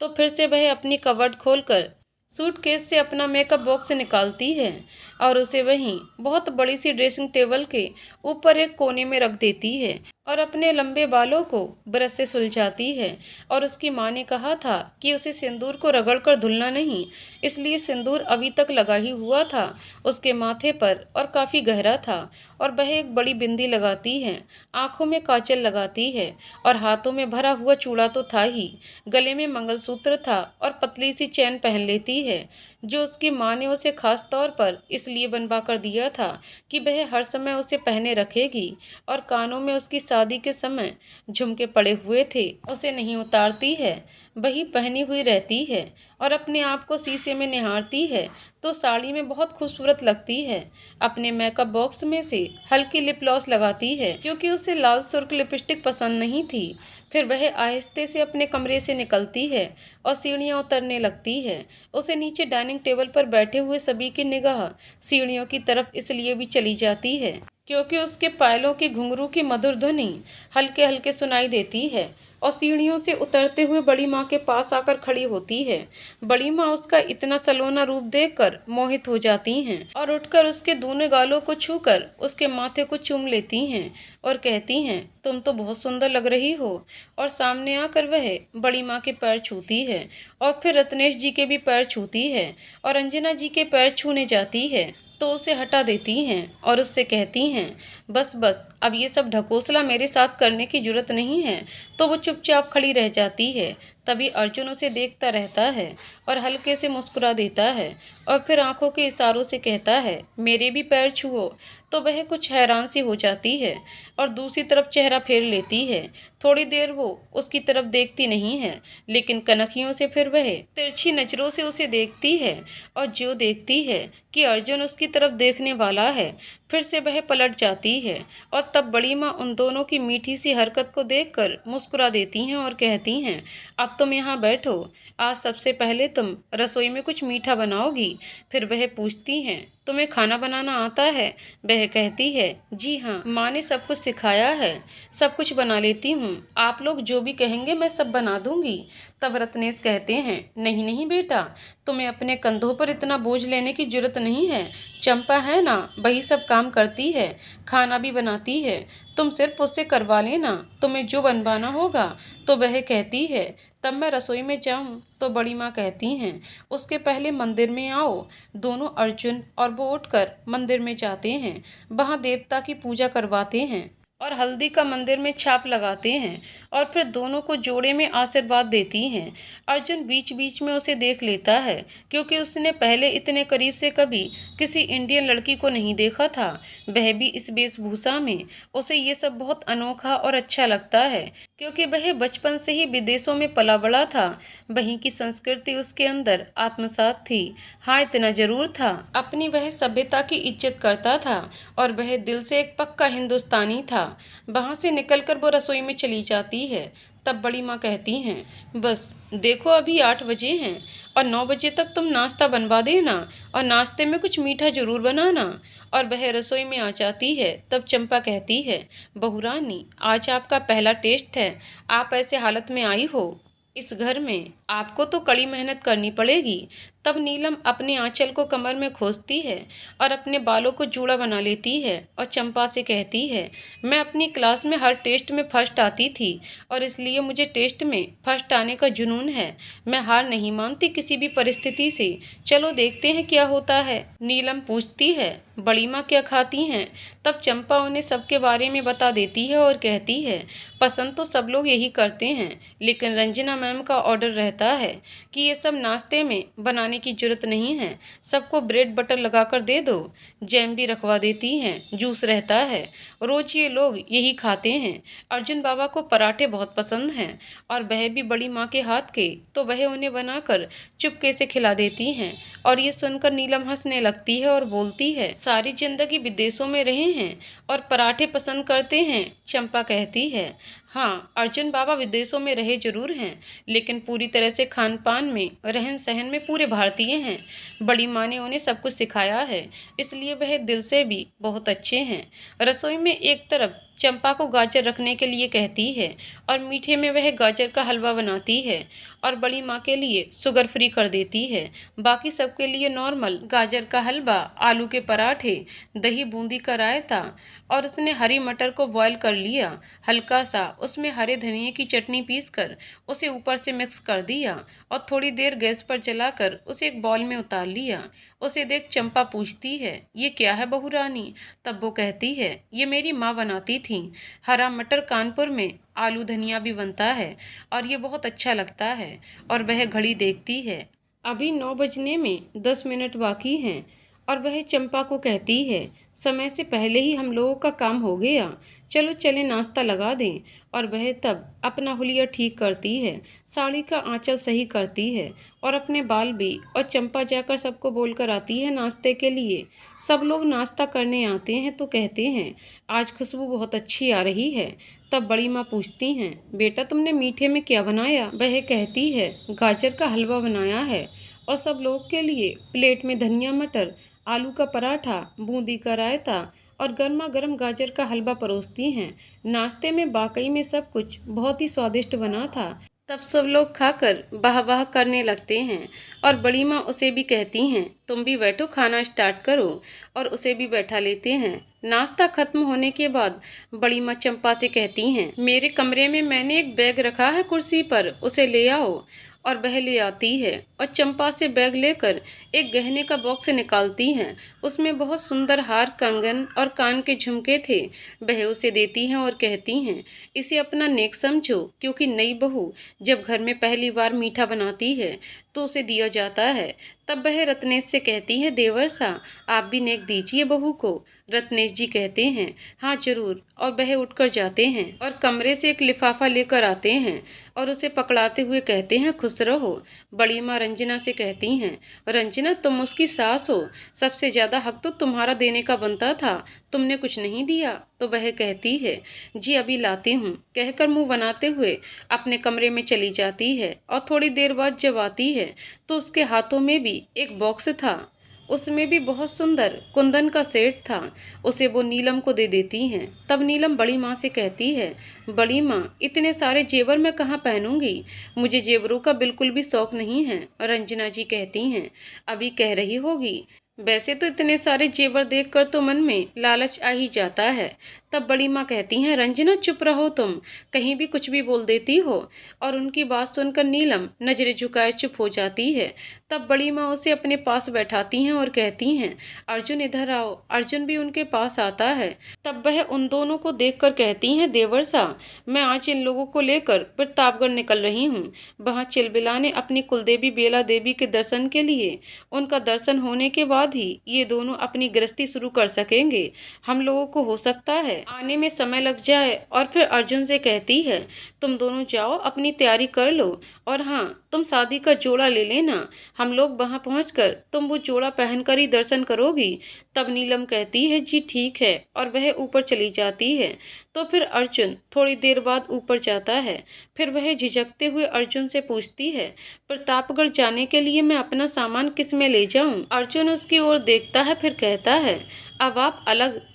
तो फिर से वह अपनी कबर्ड खोलकर सूटकेस से अपना मेकअप बॉक्स निकालती है और उसे वहीं बहुत बड़ी सी ड्रेसिंग टेबल के ऊपर एक कोने में रख देती है। और अपने लंबे बालों को ब्रश से सुलझाती है। और उसकी माँ ने कहा था कि उसे सिंदूर को रगड़कर धुलना नहीं, इसलिए सिंदूर अभी तक लगा ही हुआ था उसके माथे पर और काफ़ी गहरा था। और वह एक बड़ी बिंदी लगाती है, आंखों में काजल लगाती है और हाथों में भरा हुआ चूड़ा तो था ही, गले में मंगलसूत्र था और पतली सी चैन पहन लेती है, जो उसकी माँ ने उसे खास तौर पर इसलिए बनवा कर दिया था कि वह हर समय उसे पहने रखेगी। और कानों में उसकी शादी के समय झुमके पड़े हुए थे, उसे नहीं उतारती है, वही पहनी हुई रहती है। और अपने आप को शीशे में निहारती है तो साड़ी में बहुत खूबसूरत लगती है। अपने मेकअप बॉक्स में से हल्की लिप ग्लॉस लगाती है, क्योंकि उसे लाल सुर्ख लिपस्टिक पसंद नहीं थी। फिर वह आहिस्ते से अपने कमरे से निकलती है और सीढ़ियाँ उतरने लगती है। उसे नीचे डाइनिंग टेबल पर बैठे हुए सभी की निगाह सीढ़ियों की तरफ इसलिए भी चली जाती है क्योंकि उसके पायलों की घुंघरू की मधुर ध्वनि हल्के हल्के सुनाई देती है। और सीढ़ियों से उतरते हुए बड़ी माँ के पास आकर खड़ी होती है। बड़ी माँ उसका इतना सलोना रूप देखकर मोहित हो जाती हैं और उठकर उसके दोनों गालों को छूकर उसके माथे को चूम लेती हैं और कहती हैं, तुम तो बहुत सुंदर लग रही हो। और सामने आकर वह बड़ी माँ के पैर छूती है और फिर रत्नेश जी के भी पैर छूती है और अंजना जी के पैर छूने जाती है तो उसे हटा देती हैं और उससे कहती हैं, बस बस अब ये सब ढकोसला मेरे साथ करने की जरूरत नहीं है। तो वो चुपचाप खड़ी रह जाती है। तभी अर्जुन उसे देखता रहता है और हल्के से मुस्कुरा देता है और फिर आंखों के इशारों से कहता है, मेरे भी पैर छुओ। तो वह कुछ हैरान सी हो जाती है और दूसरी तरफ चेहरा फेर लेती है। थोड़ी देर वो उसकी तरफ देखती नहीं है, लेकिन कनखियों से फिर वह तिरछी नजरों से उसे देखती है और जो देखती है कि अर्जुन उसकी तरफ देखने वाला है, फिर से वह पलट जाती है। और तब बड़ी माँ उन दोनों की मीठी सी हरकत को देखकर मुस्कुरा देती हैं और कहती हैं, अब तुम यहाँ बैठो, आज सबसे पहले तुम रसोई में कुछ मीठा बनाओगी। फिर वह पूछती हैं, तुम्हें खाना बनाना आता है? वह कहती है, जी हाँ, माँ ने सब कुछ सिखाया है, सब कुछ बना लेती हूँ, आप लोग जो भी कहेंगे मैं सब बना दूंगी। तब रत्नेश कहते हैं, नहीं नहीं बेटा, तुम्हें अपने कंधों पर इतना बोझ लेने की जरूरत नहीं है। चंपा है ना, वही सब काम करती है, खाना भी बनाती है, तुम सिर्फ उससे करवा लेना, तुम्हें जो बनवाना होगा। तो वह कहती है, तब मैं रसोई में जाऊं? तो बड़ी माँ कहती हैं, उसके पहले मंदिर में आओ। दोनों अर्जुन और वो उठकर मंदिर में जाते हैं, वहाँ देवता की पूजा करवाते हैं और हल्दी का मंदिर में छाप लगाते हैं और फिर दोनों को जोड़े में आशीर्वाद देती हैं। अर्जुन बीच बीच में उसे देख लेता है, क्योंकि उसने पहले इतने करीब से कभी किसी इंडियन लड़की को नहीं देखा था, वह भी इस वेशभूषा में। उसे ये सब बहुत अनोखा और अच्छा लगता है, क्योंकि वह बचपन से ही विदेशों में पला बड़ा था, वहीं की संस्कृति उसके अंदर आत्मसात थी। हाँ, इतना जरूर था, अपनी वह सभ्यता की इज्जत करता था और वह दिल से एक पक्का हिंदुस्तानी था। वहां से निकलकर वो रसोई में चली जाती है। तब बड़ी माँ कहती हैं, बस देखो अभी 8 बजे हैं और 9 बजे तक तुम नाश्ता बनवा देना और नाश्ते में कुछ मीठा जरूर बनाना। और वह रसोई में आ जाती है। तब चंपा कहती है, बहू रानी, आज आपका पहला टेस्ट है, आप ऐसे हालत में आई हो इस घर में, आपको तो कड़ी मेहनत करनी पड़ेगी। तब नीलम अपने आंचल को कमर में खोसती है और अपने बालों को जूड़ा बना लेती है और चंपा से कहती है, मैं अपनी क्लास में हर टेस्ट में फर्स्ट आती थी और इसलिए मुझे टेस्ट में फर्स्ट आने का जुनून है। मैं हार नहीं मानती किसी भी परिस्थिति से। चलो देखते हैं क्या होता है। नीलम पूछती है, बड़ी माँ क्या खाती हैं? तब चंपा उन्हें सबके बारे में बता देती है और कहती है, पसंद तो सब लोग यही करते हैं, लेकिन रंजना मैम का ऑर्डर रहता है कि ये सब नाश्ते में बनाने की जरूरत नहीं है, सबको ब्रेड बटर लगाकर दे दो। जैम भी रखवा देती हैं, जूस रहता है, रोज ये लोग यही खाते हैं। अर्जुन बाबा को पराठे बहुत पसंद हैं और वह भी बड़ी माँ के हाथ के, तो वह उन्हें बनाकर चुपके से खिला देती हैं। और ये सुनकर नीलम हंसने लगती है और बोलती है, सारी जिंदगी विदेशों में रहे हैं और पराठे पसंद करते हैं। चंपा कहती है, हाँ, अर्जुन बाबा विदेशों में रहे जरूर हैं, लेकिन पूरी तरह से खान पान में, रहन सहन में पूरे भारतीय हैं। बड़ी माँ ने उन्हें सब कुछ सिखाया है, इसलिए वह दिल से भी बहुत अच्छे हैं। रसोई में एक तरफ चंपा को गाजर रखने के लिए कहती है और मीठे में वह गाजर का हलवा बनाती है और बड़ी माँ के लिए शुगर फ्री कर देती है। बाकी सबके लिए नॉर्मल गाजर का हलवा, आलू के पराठे, दही बूंदी का रायता, और उसने हरी मटर को बॉयल कर लिया, हल्का सा उसमें हरे धनिए की चटनी पीसकर उसे ऊपर से मिक्स कर दिया और थोड़ी देर गैस पर जलाकर उसे एक बाउल में उतार लिया। उसे देख चंपा पूछती है, ये क्या है बहू रानी? तब वो कहती है, ये मेरी माँ बनाती थी। हरा मटर कानपुर में आलू धनिया भी बनता है और ये बहुत अच्छा लगता है। और वह घड़ी देखती है, अभी 9 बजने में 10 मिनट बाकी हैं। और वह चंपा को कहती है, समय से पहले ही हम लोगों का काम हो गया, चलो चले नाश्ता लगा दें। और वह तब अपना हुलिया ठीक करती है, साड़ी का आंचल सही करती है और अपने बाल भी। और चंपा जाकर सबको बोलकर आती है नाश्ते के लिए। सब लोग नाश्ता करने आते हैं तो कहते हैं, आज खुशबू बहुत अच्छी आ रही है। तब बड़ी माँ पूछती हैं, बेटा तुमने मीठे में क्या बनाया? वह कहती है, गाजर का हलवा बनाया है। और सब लोग के लिए प्लेट में धनिया मटर, आलू का पराठा, बूंदी का रायता और गर्मा गर्म गाजर का हलवा परोसती हैं। नाश्ते में वाकई में सब कुछ बहुत ही स्वादिष्ट बना था। तब सब लोग खाकर वाह वाह करने लगते हैं और बड़ी माँ उसे भी कहती हैं, तुम भी बैठो, खाना स्टार्ट करो। और उसे भी बैठा लेते हैं। नाश्ता खत्म होने के बाद बड़ी माँ चंपा से कहती हैं, मेरे कमरे में मैंने एक बैग रखा है कुर्सी पर, उसे ले आओ। और वह ले आती है और चंपा से बैग लेकर एक गहने का बॉक्स निकालती हैं। उसमें बहुत सुंदर हार, कंगन और कान के झुमके थे। वह उसे देती हैं और कहती हैं, इसे अपना नेक समझो, क्योंकि नई बहू जब घर में पहली बार मीठा बनाती है तो उसे दिया जाता है। तब वह रत्नेश से कहती है, देवर सा आप भी नेक दीजिए बहू को। रत्नेश जी कहते हैं, हाँ जरूर। और वह उठकर जाते हैं और कमरे से एक लिफाफा लेकर आते हैं और उसे पकड़ाते हुए कहते हैं, खुश रहो। बड़ी माँ रंजना से कहती हैं, रंजना तुम उसकी सास हो, सबसे ज्यादा हक तो तुम्हारा देने का बनता था, तुमने कुछ नहीं दिया। तो वह कहती है, जी अभी लाती हूँ, कहकर मुंह बनाते हुए अपने कमरे में चली जाती है। और थोड़ी देर बाद जब आती है तो उसके हाथों में भी एक बॉक्स था, उसमें भी बहुत सुंदर कुंदन का सेट था। उसे वो नीलम को दे देती हैं। तब नीलम बड़ी माँ से कहती है, बड़ी माँ इतने सारे जेवर मैं कहाँ पहनूंगी, मुझे जेवरों का बिल्कुल भी शौक नहीं है। रंजना जी कहती हैं, अभी कह रही होगी, वैसे तो इतने सारे जेवर देखकर तो मन में लालच आ ही जाता है। तब बड़ी माँ कहती हैं, रंजना चुप रहो, तुम कहीं भी कुछ भी बोल देती हो। और उनकी बात सुनकर नीलम नजरें झुकाए चुप हो जाती है। तब बड़ी माँ उसे अपने पास बैठाती हैं और कहती हैं, अर्जुन इधर आओ। अर्जुन भी उनके पास आता है। तब वह उन दोनों को देखकर कहती हैं, देवर सा मैं आज इन लोगों को लेकर प्रतापगढ़ निकल रही हूँ, वहाँ चिलबिलाने अपनी कुलदेवी बेला देवी के दर्शन के लिए। उनका दर्शन होने के बाद ही ये दोनों अपनी गृहस्थी शुरू कर सकेंगे। हम लोगों को हो सकता है आने में समय लग जाए। और फिर अर्जुन से कहती है, तुम दोनों जाओ अपनी तैयारी कर लो, और हाँ तुम शादी का जोड़ा ले लेना, हम लोग वहां पहुंचकर तुम वो जोड़ा पहनकर ही दर्शन करोगी। तब नीलम कहती है, जी ठीक है। और वह ऊपर चली जाती है। तो फिर अर्जुन थोड़ी देर बाद ऊपर जाता है। फिर वह झिझकते हुए अर्जुन से पूछती है, प्रतापगढ़ जाने के लिए मैं अपना सामान किस में ले जाऊं? अर्जुन उसकी ओर देखता है, फिर कहता है, अब आप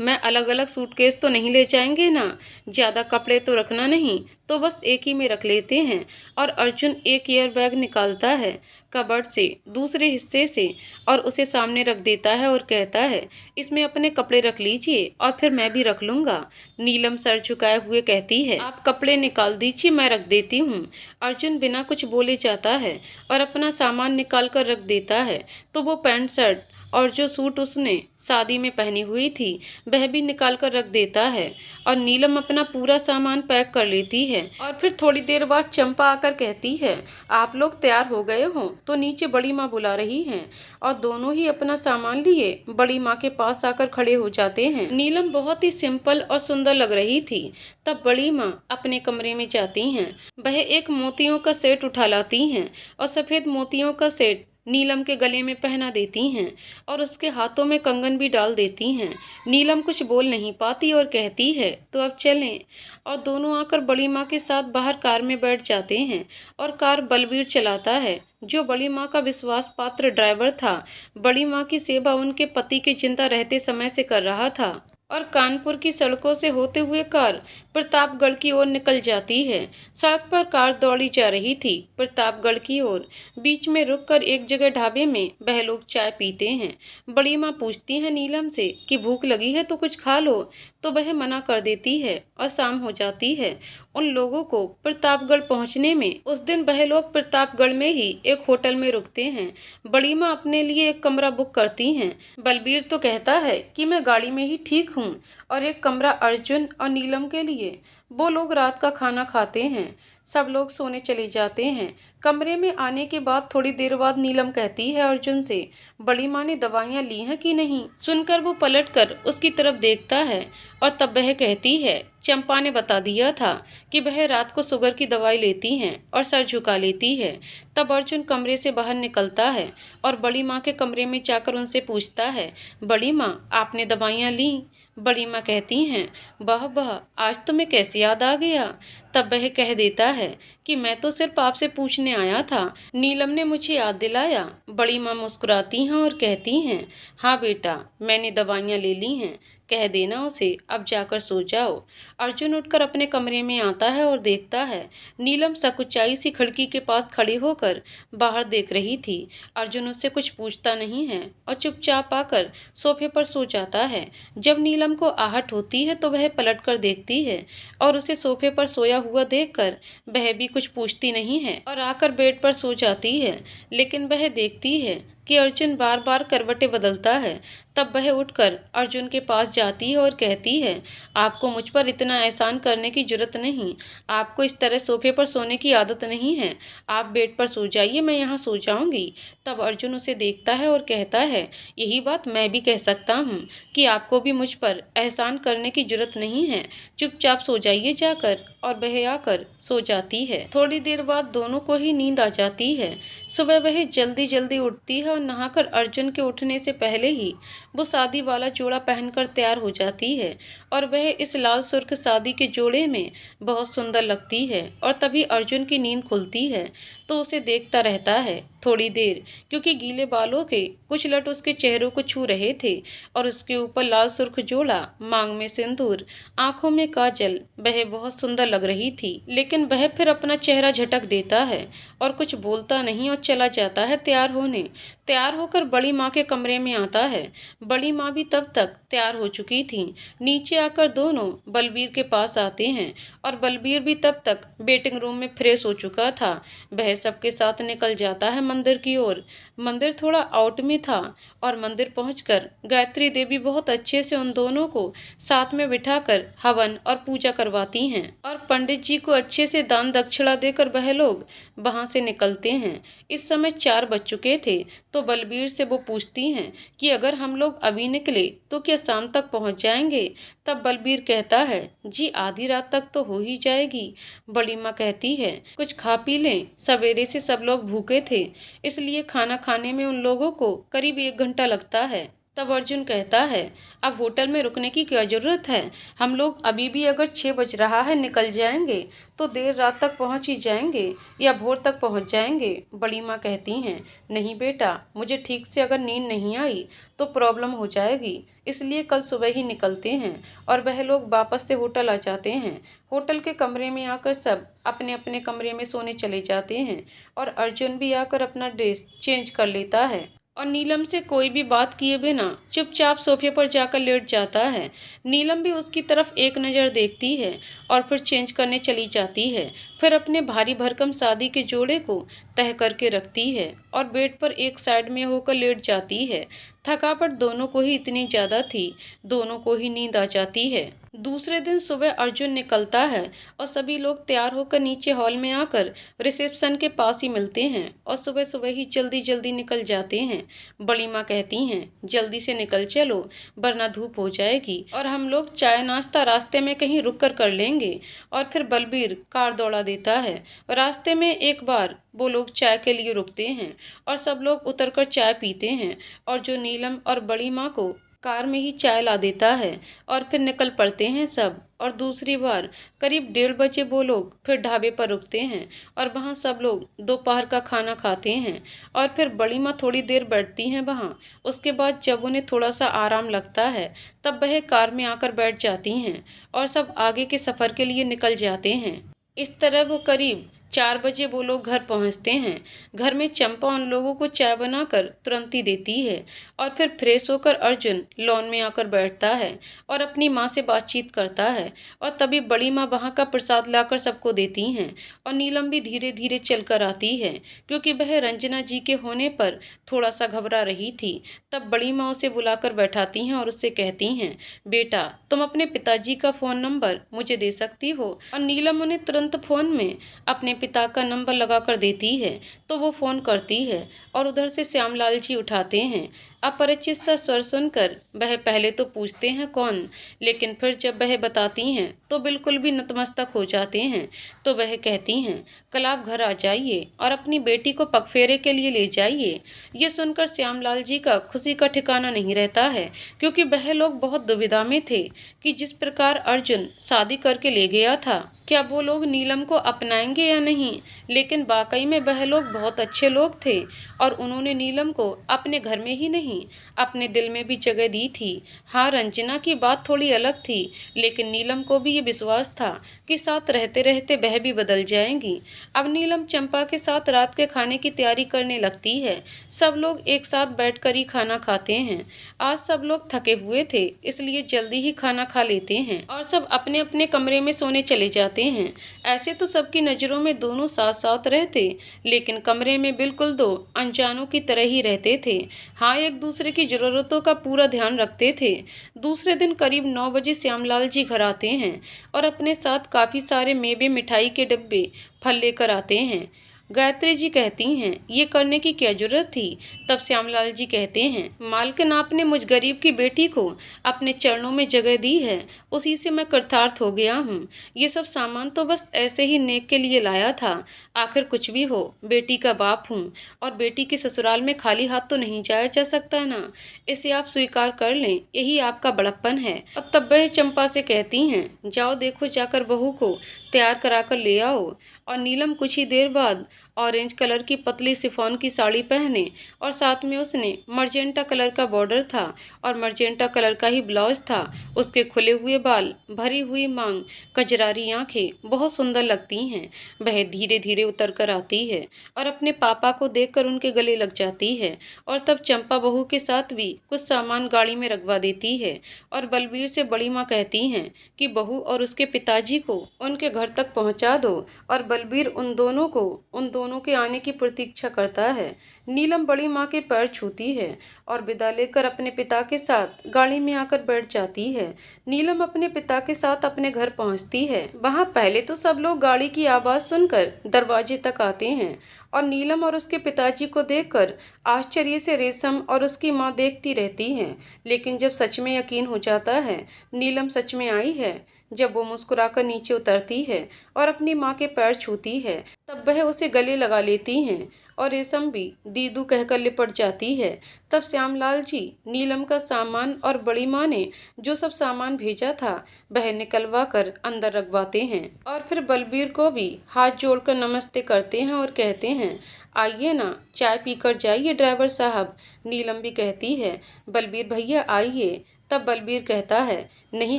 मैं अलग अलग सूटकेस तो नहीं ले जाएंगे ना, ज़्यादा कपड़े तो रखना नहीं, तो बस एक ही में रख लेते हैं। और अर्जुन एक एयर बैग निकालता है कबर्ड से दूसरे हिस्से से और उसे सामने रख देता है और कहता है, इसमें अपने कपड़े रख लीजिए और फिर मैं भी रख लूँगा। नीलम सर झुकाए हुए कहती है, आप कपड़े निकाल दीजिए, मैं रख देती हूँ। अर्जुन बिना कुछ बोले जाता है और अपना सामान निकाल कर रख देता है। तो वो पैंट शर्ट और जो सूट उसने शादी में पहनी हुई थी वह भी निकाल कर रख देता है। और नीलम अपना पूरा सामान पैक कर लेती है। और फिर थोड़ी देर बाद चंपा आकर कहती है, आप लोग तैयार हो गए हो? तो नीचे बड़ी माँ बुला रही हैं। और दोनों ही अपना सामान लिए बड़ी माँ के पास आकर खड़े हो जाते हैं। नीलम बहुत ही सिंपल और सुंदर लग रही थी। तब बड़ी माँ अपने कमरे में जाती हैं। वह एक मोतियों का सेट उठा लाती हैं और सफ़ेद मोतियों का सेट नीलम के गले में पहना देती हैं और उसके हाथों में कंगन भी डाल देती हैं। नीलम कुछ बोल नहीं पाती और कहती है, तो अब चलें। और दोनों आकर बड़ी माँ के साथ बाहर कार में बैठ जाते हैं और कार बलवीर चलाता है, जो बड़ी माँ का विश्वास पात्र ड्राइवर था। बड़ी माँ की सेवा उनके पति के जिंदा रहते समय से कर रहा था। और कानपुर की सड़कों से होते हुए कार प्रतापगढ़ की ओर निकल जाती है। सड़क पर कार दौड़ी जा रही थी प्रतापगढ़ की ओर। बीच में रुककर एक जगह ढाबे में वह लोग चाय पीते हैं। बड़ी माँ पूछती है नीलम से कि भूख लगी है तो कुछ खा लो, तो वह मना कर देती है और शाम हो जाती है उन लोगों को प्रतापगढ़ पहुंचने में। उस दिन वह लोग प्रतापगढ़ में ही एक होटल में रुकते हैं। बड़ी माँ अपने लिए एक कमरा बुक करती हैं। बलबीर तो कहता है कि मैं गाड़ी में ही ठीक हूँ, और एक कमरा अर्जुन और नीलम के लिए। वो लोग रात का खाना खाते हैं। सब लोग सोने चले जाते हैं। कमरे में आने के बाद थोड़ी देर बाद नीलम कहती है अर्जुन से, बड़ी माँ ने दवाइयाँ ली हैं कि नहीं। सुनकर वो पलटकर उसकी तरफ देखता है और तब वह कहती है, चंपा ने बता दिया था कि वह रात को शुगर की दवाई लेती हैं और सर झुका लेती है। तब अर्जुन कमरे से बाहर निकलता है और बड़ी माँ के कमरे में जाकर उनसे पूछता है, बड़ी माँ आपने दवाइयाँ लीं? बड़ी माँ कहती हैं, वाह वाह, आज तुम्हें कैसे याद आ गया। तब वह कह देता है कि मैं तो सिर्फ आपसे पूछने आया था, नीलम ने मुझे याद दिलाया। बड़ी माँ मुस्कुराती हैं और कहती हैं, हाँ बेटा, मैंने दवाइयाँ ले ली हैं, कह देना उसे अब जाकर सो जाओ। अर्जुन उठकर अपने कमरे में आता है और देखता है नीलम सकुचाई सी खिड़की के पास खड़ी होकर बाहर देख रही थी। अर्जुन उससे कुछ पूछता नहीं है और चुपचाप आकर सोफे पर सो जाता है। जब नीलम को आहट होती है तो वह पलटकर देखती है और उसे सोफे पर सोया हुआ देखकर वह भी कुछ पूछती नहीं है और आकर बेड पर सो जाती है। लेकिन वह देखती है कि अर्जुन बार बार करवटें बदलता है। तब वह उठकर अर्जुन के पास जाती है और कहती है, आपको मुझ पर इतना एहसान करने की जरूरत नहीं। आपको इस तरह सोफे पर सोने की आदत नहीं है। आप बेड पर सो जाइए, मैं यहाँ सो जाऊंगी। तब अर्जुन उसे देखता है और कहता है, यही बात मैं भी कह सकता हूँ कि आपको भी मुझ पर एहसान करने की जरूरत नहीं है। चुपचाप सो जाइए जाकर। और वह आकर सो जाती है। थोड़ी देर बाद दोनों को ही नींद आ जाती है। सुबह वह जल्दी जल्दी उठती है और नहाकर अर्जुन के उठने से पहले ही वो शादी वाला जोड़ा पहनकर तैयार हो जाती है और वह इस लाल सुर्ख शादी के जोड़े में बहुत सुंदर लगती है। और तभी अर्जुन की नींद खुलती है तो उसे देखता रहता है थोड़ी देर, क्योंकि गीले बालों के कुछ लट उसके चेहरे को छू रहे थे और उसके ऊपर लाल सुर्ख जोड़ा, मांग में सिंदूर, आंखों में काजल, वह बहुत सुंदर लग रही थी। लेकिन वह फिर अपना चेहरा झटक देता है और कुछ बोलता नहीं और चला जाता है तैयार होने। तैयार होकर बड़ी माँ के कमरे में आता है। बड़ी माँ भी तब तक तैयार हो चुकी थी। नीचे आकर दोनों बलबीर के पास आते हैं और बलबीर भी तब तक वेटिंग रूम में फ्रेश हो चुका था। वह सबके साथ निकल जाता है मंदिर की ओर। मंदिर थोड़ा आउट में था और मंदिर पहुंचकर गायत्री देवी बहुत अच्छे से उन दोनों को साथ में बिठाकर हवन और पूजा करवाती हैं और पंडित जी को अच्छे से दान दक्षिणा देकर वह लोग वहां से निकलते हैं। इस समय 4 बज चुके थे तो बलबीर से वो पूछती हैं कि अगर हम लोग अभी निकले तो क्या शाम तक पहुंच जाएंगे। तब बलबीर कहता है, जी आधी रात तक तो हो ही जाएगी। बड़ी माँ कहती है, कुछ खा पी लें, सवेरे से सब लोग भूखे थे, इसलिए खाना खाने में उन लोगों को करीब 1 घंटा लगता है। तब अर्जुन कहता है, अब होटल में रुकने की क्या जरूरत है, हम लोग अभी भी अगर 6 बज रहा है निकल जाएंगे तो देर रात तक पहुंच ही जाएंगे या भोर तक पहुंच जाएंगे। बड़ी माँ कहती हैं, नहीं बेटा, मुझे ठीक से अगर नींद नहीं आई तो प्रॉब्लम हो जाएगी, इसलिए कल सुबह ही निकलते हैं। और वह लोग वापस से होटल आ जाते हैं। होटल के कमरे में आकर सब अपने अपने कमरे में सोने चले जाते हैं और अर्जुन भी आकर अपना ड्रेस चेंज कर लेता है और नीलम से कोई भी बात किए बिना चुपचाप सोफे पर जाकर लेट जाता है। नीलम भी उसकी तरफ एक नज़र देखती है और फिर चेंज करने चली जाती है। फिर अपने भारी भरकम शादी के जोड़े को तह करके रखती है और बेड पर एक साइड में होकर लेट जाती है। थकावट दोनों को ही इतनी ज़्यादा थी, दोनों को ही नींद आ जाती है। दूसरे दिन सुबह अर्जुन निकलता है और सभी लोग तैयार होकर नीचे हॉल में आकर रिसेप्शन के पास ही मिलते हैं और सुबह सुबह ही जल्दी जल्दी निकल जाते हैं। बड़ी माँ कहती हैं, जल्दी से निकल चलो वरना धूप हो जाएगी और हम लोग चाय नाश्ता रास्ते में कहीं रुक कर लेंगे। और फिर बलबीर कार दौड़ा देता है। रास्ते में एक बार वो लोग चाय के लिए रुकते हैं और सब लोग उतरकर चाय पीते हैं और जो नीलम और बड़ी माँ को कार में ही चाय ला देता है और फिर निकल पड़ते हैं सब। और दूसरी बार करीब 1:30 बजे वो लोग फिर ढाबे पर रुकते हैं और वहाँ सब लोग दोपहर का खाना खाते हैं। और फिर बड़ी माँ थोड़ी देर बैठती हैं वहाँ। उसके बाद जब उन्हें थोड़ा सा आराम लगता है तब वह कार में आकर बैठ जाती हैं और सब आगे के सफ़र के लिए निकल जाते हैं। इस तरह वो करीब 4 बजे वो लोग घर पहुंचते हैं। घर में चंपा उन लोगों को चाय बनाकर तुरंत ही देती है और फिर फ्रेश होकर अर्जुन लॉन में आकर बैठता है और अपनी माँ से बातचीत करता है। और तभी बड़ी माँ वहाँ का प्रसाद लाकर सबको देती हैं और नीलम भी धीरे धीरे चलकर आती है क्योंकि वह रंजना जी के होने पर थोड़ा सा घबरा रही थी। तब बड़ी माँ उसे बुलाकर बैठाती हैं और उससे कहती हैं, बेटा तुम अपने पिताजी का फ़ोन नंबर मुझे दे सकती हो। और नीलम उन्हें तुरंत फ़ोन में अपने पिता का नंबर लगाकर देती है तो वो फ़ोन करती है और उधर से श्यामलाल जी उठाते हैं। अपरिचित सा स्वर सुनकर वह पहले तो पूछते हैं कौन, लेकिन फिर जब वह बताती हैं तो बिल्कुल भी नतमस्तक हो जाते हैं। तो वह कहती हैं, कल आप घर आ जाइए और अपनी बेटी को पगफेरे के लिए ले जाइए। ये सुनकर श्यामलाल जी का खुशी का ठिकाना नहीं रहता है क्योंकि वह लोग बहुत दुविधा में थे कि जिस प्रकार अर्जुन शादी करके ले गया था क्या वो लोग नीलम को अपनाएंगे या नहीं। लेकिन वाकई में वह लोग बहुत अच्छे लोग थे और उन्होंने नीलम को अपने घर में ही नहीं अपने दिल में भी जगह दी थी। हाँ, रंजना की बात थोड़ी अलग थी, लेकिन नीलम को भी ये विश्वास था कि साथ रहते रहते वह भी बदल जाएंगी। अब नीलम चंपा के साथ रात के खाने की तैयारी करने लगती है। सब लोग एक साथ बैठकर ही खाना खाते हैं। आज सब लोग थके हुए थे इसलिए जल्दी ही खाना खा लेते हैं और सब अपने अपने कमरे में सोने चले जाते हैं। ऐसे तो सबकी नज़रों में दोनों साथ साथ रहते, लेकिन कमरे में बिल्कुल दो अनजानों की तरह ही रहते थे। हाँ, एक दूसरे की ज़रूरतों का पूरा ध्यान रखते थे। दूसरे दिन करीब 9 बजे श्यामलाल जी घर आते हैं और अपने साथ काफ़ी सारे मेवे मिठाई के डिब्बे फल लेकर आते हैं। गायत्री जी कहती हैं, ये करने की क्या जरूरत थी। तब श्यामलाल जी कहते हैं, मालकिन आपने मुझ गरीब की बेटी को अपने चरणों में जगह दी है, उसी से मैं कृतार्थ हो गया हूँ। ये सब सामान तो बस ऐसे ही नेक के लिए लाया था। आखिर कुछ भी हो, बेटी का बाप हूँ और बेटी के ससुराल में खाली हाथ तो नहीं जाया जा सकता ना। इसे आप स्वीकार कर लें, यही आपका बड़प्पन है। और तब वह चंपा से कहती हैं, जाओ देखो जाकर बहू को तैयार कराकर ले आओ। और नीलम कुछ ही देर बाद ऑरेंज कलर की पतली शिफॉन की साड़ी पहने और साथ में उसने मर्जेंटा कलर का बॉर्डर था और मर्जेंटा कलर का ही ब्लाउज था। उसके खुले हुए बाल, भरी हुई मांग, कजरारी आंखें बहुत सुंदर लगती हैं। वह धीरे धीरे उतर कर आती है और अपने पापा को देखकर उनके गले लग जाती है। और तब चंपा बहू के साथ भी कुछ सामान गाड़ी में रखवा देती है और बलबीर से बड़ी माँ कहती हैं कि बहू और उसके पिताजी को उनके घर तक पहुँचा दो। और बलबीर उन दोनों के आने की प्रतीक्षा करता है। नीलम बड़ी माँ के पैर छूती है और विदा लेकर अपने पिता के साथ गाड़ी में आकर बैठ जाती है। नीलम अपने पिता के साथ अपने घर पहुँचती है। वहाँ पहले तो सब लोग गाड़ी की आवाज़ सुनकर दरवाजे तक आते हैं और नीलम और उसके पिताजी को देखकर आश्चर्य से रेशम और उसकी माँ देखती रहती हैं। लेकिन जब सच में यकीन हो जाता है नीलम सच में आई है, जब वो मुस्कुराकर नीचे उतरती है और अपनी माँ के पैर छूती है, तब वह उसे गले लगा लेती हैं और रेशम भी दीदू कहकर लिपट जाती है। तब श्यामलाल जी नीलम का सामान और बड़ी माँ ने जो सब सामान भेजा था वह निकलवा कर अंदर रखवाते हैं और फिर बलबीर को भी हाथ जोड़कर नमस्ते करते हैं और कहते हैं, आइए ना, चाय पीकर जाइए ड्राइवर साहब। नीलम भी कहती है, बलबीर भैया आइए। तब बलबीर कहता है, नहीं,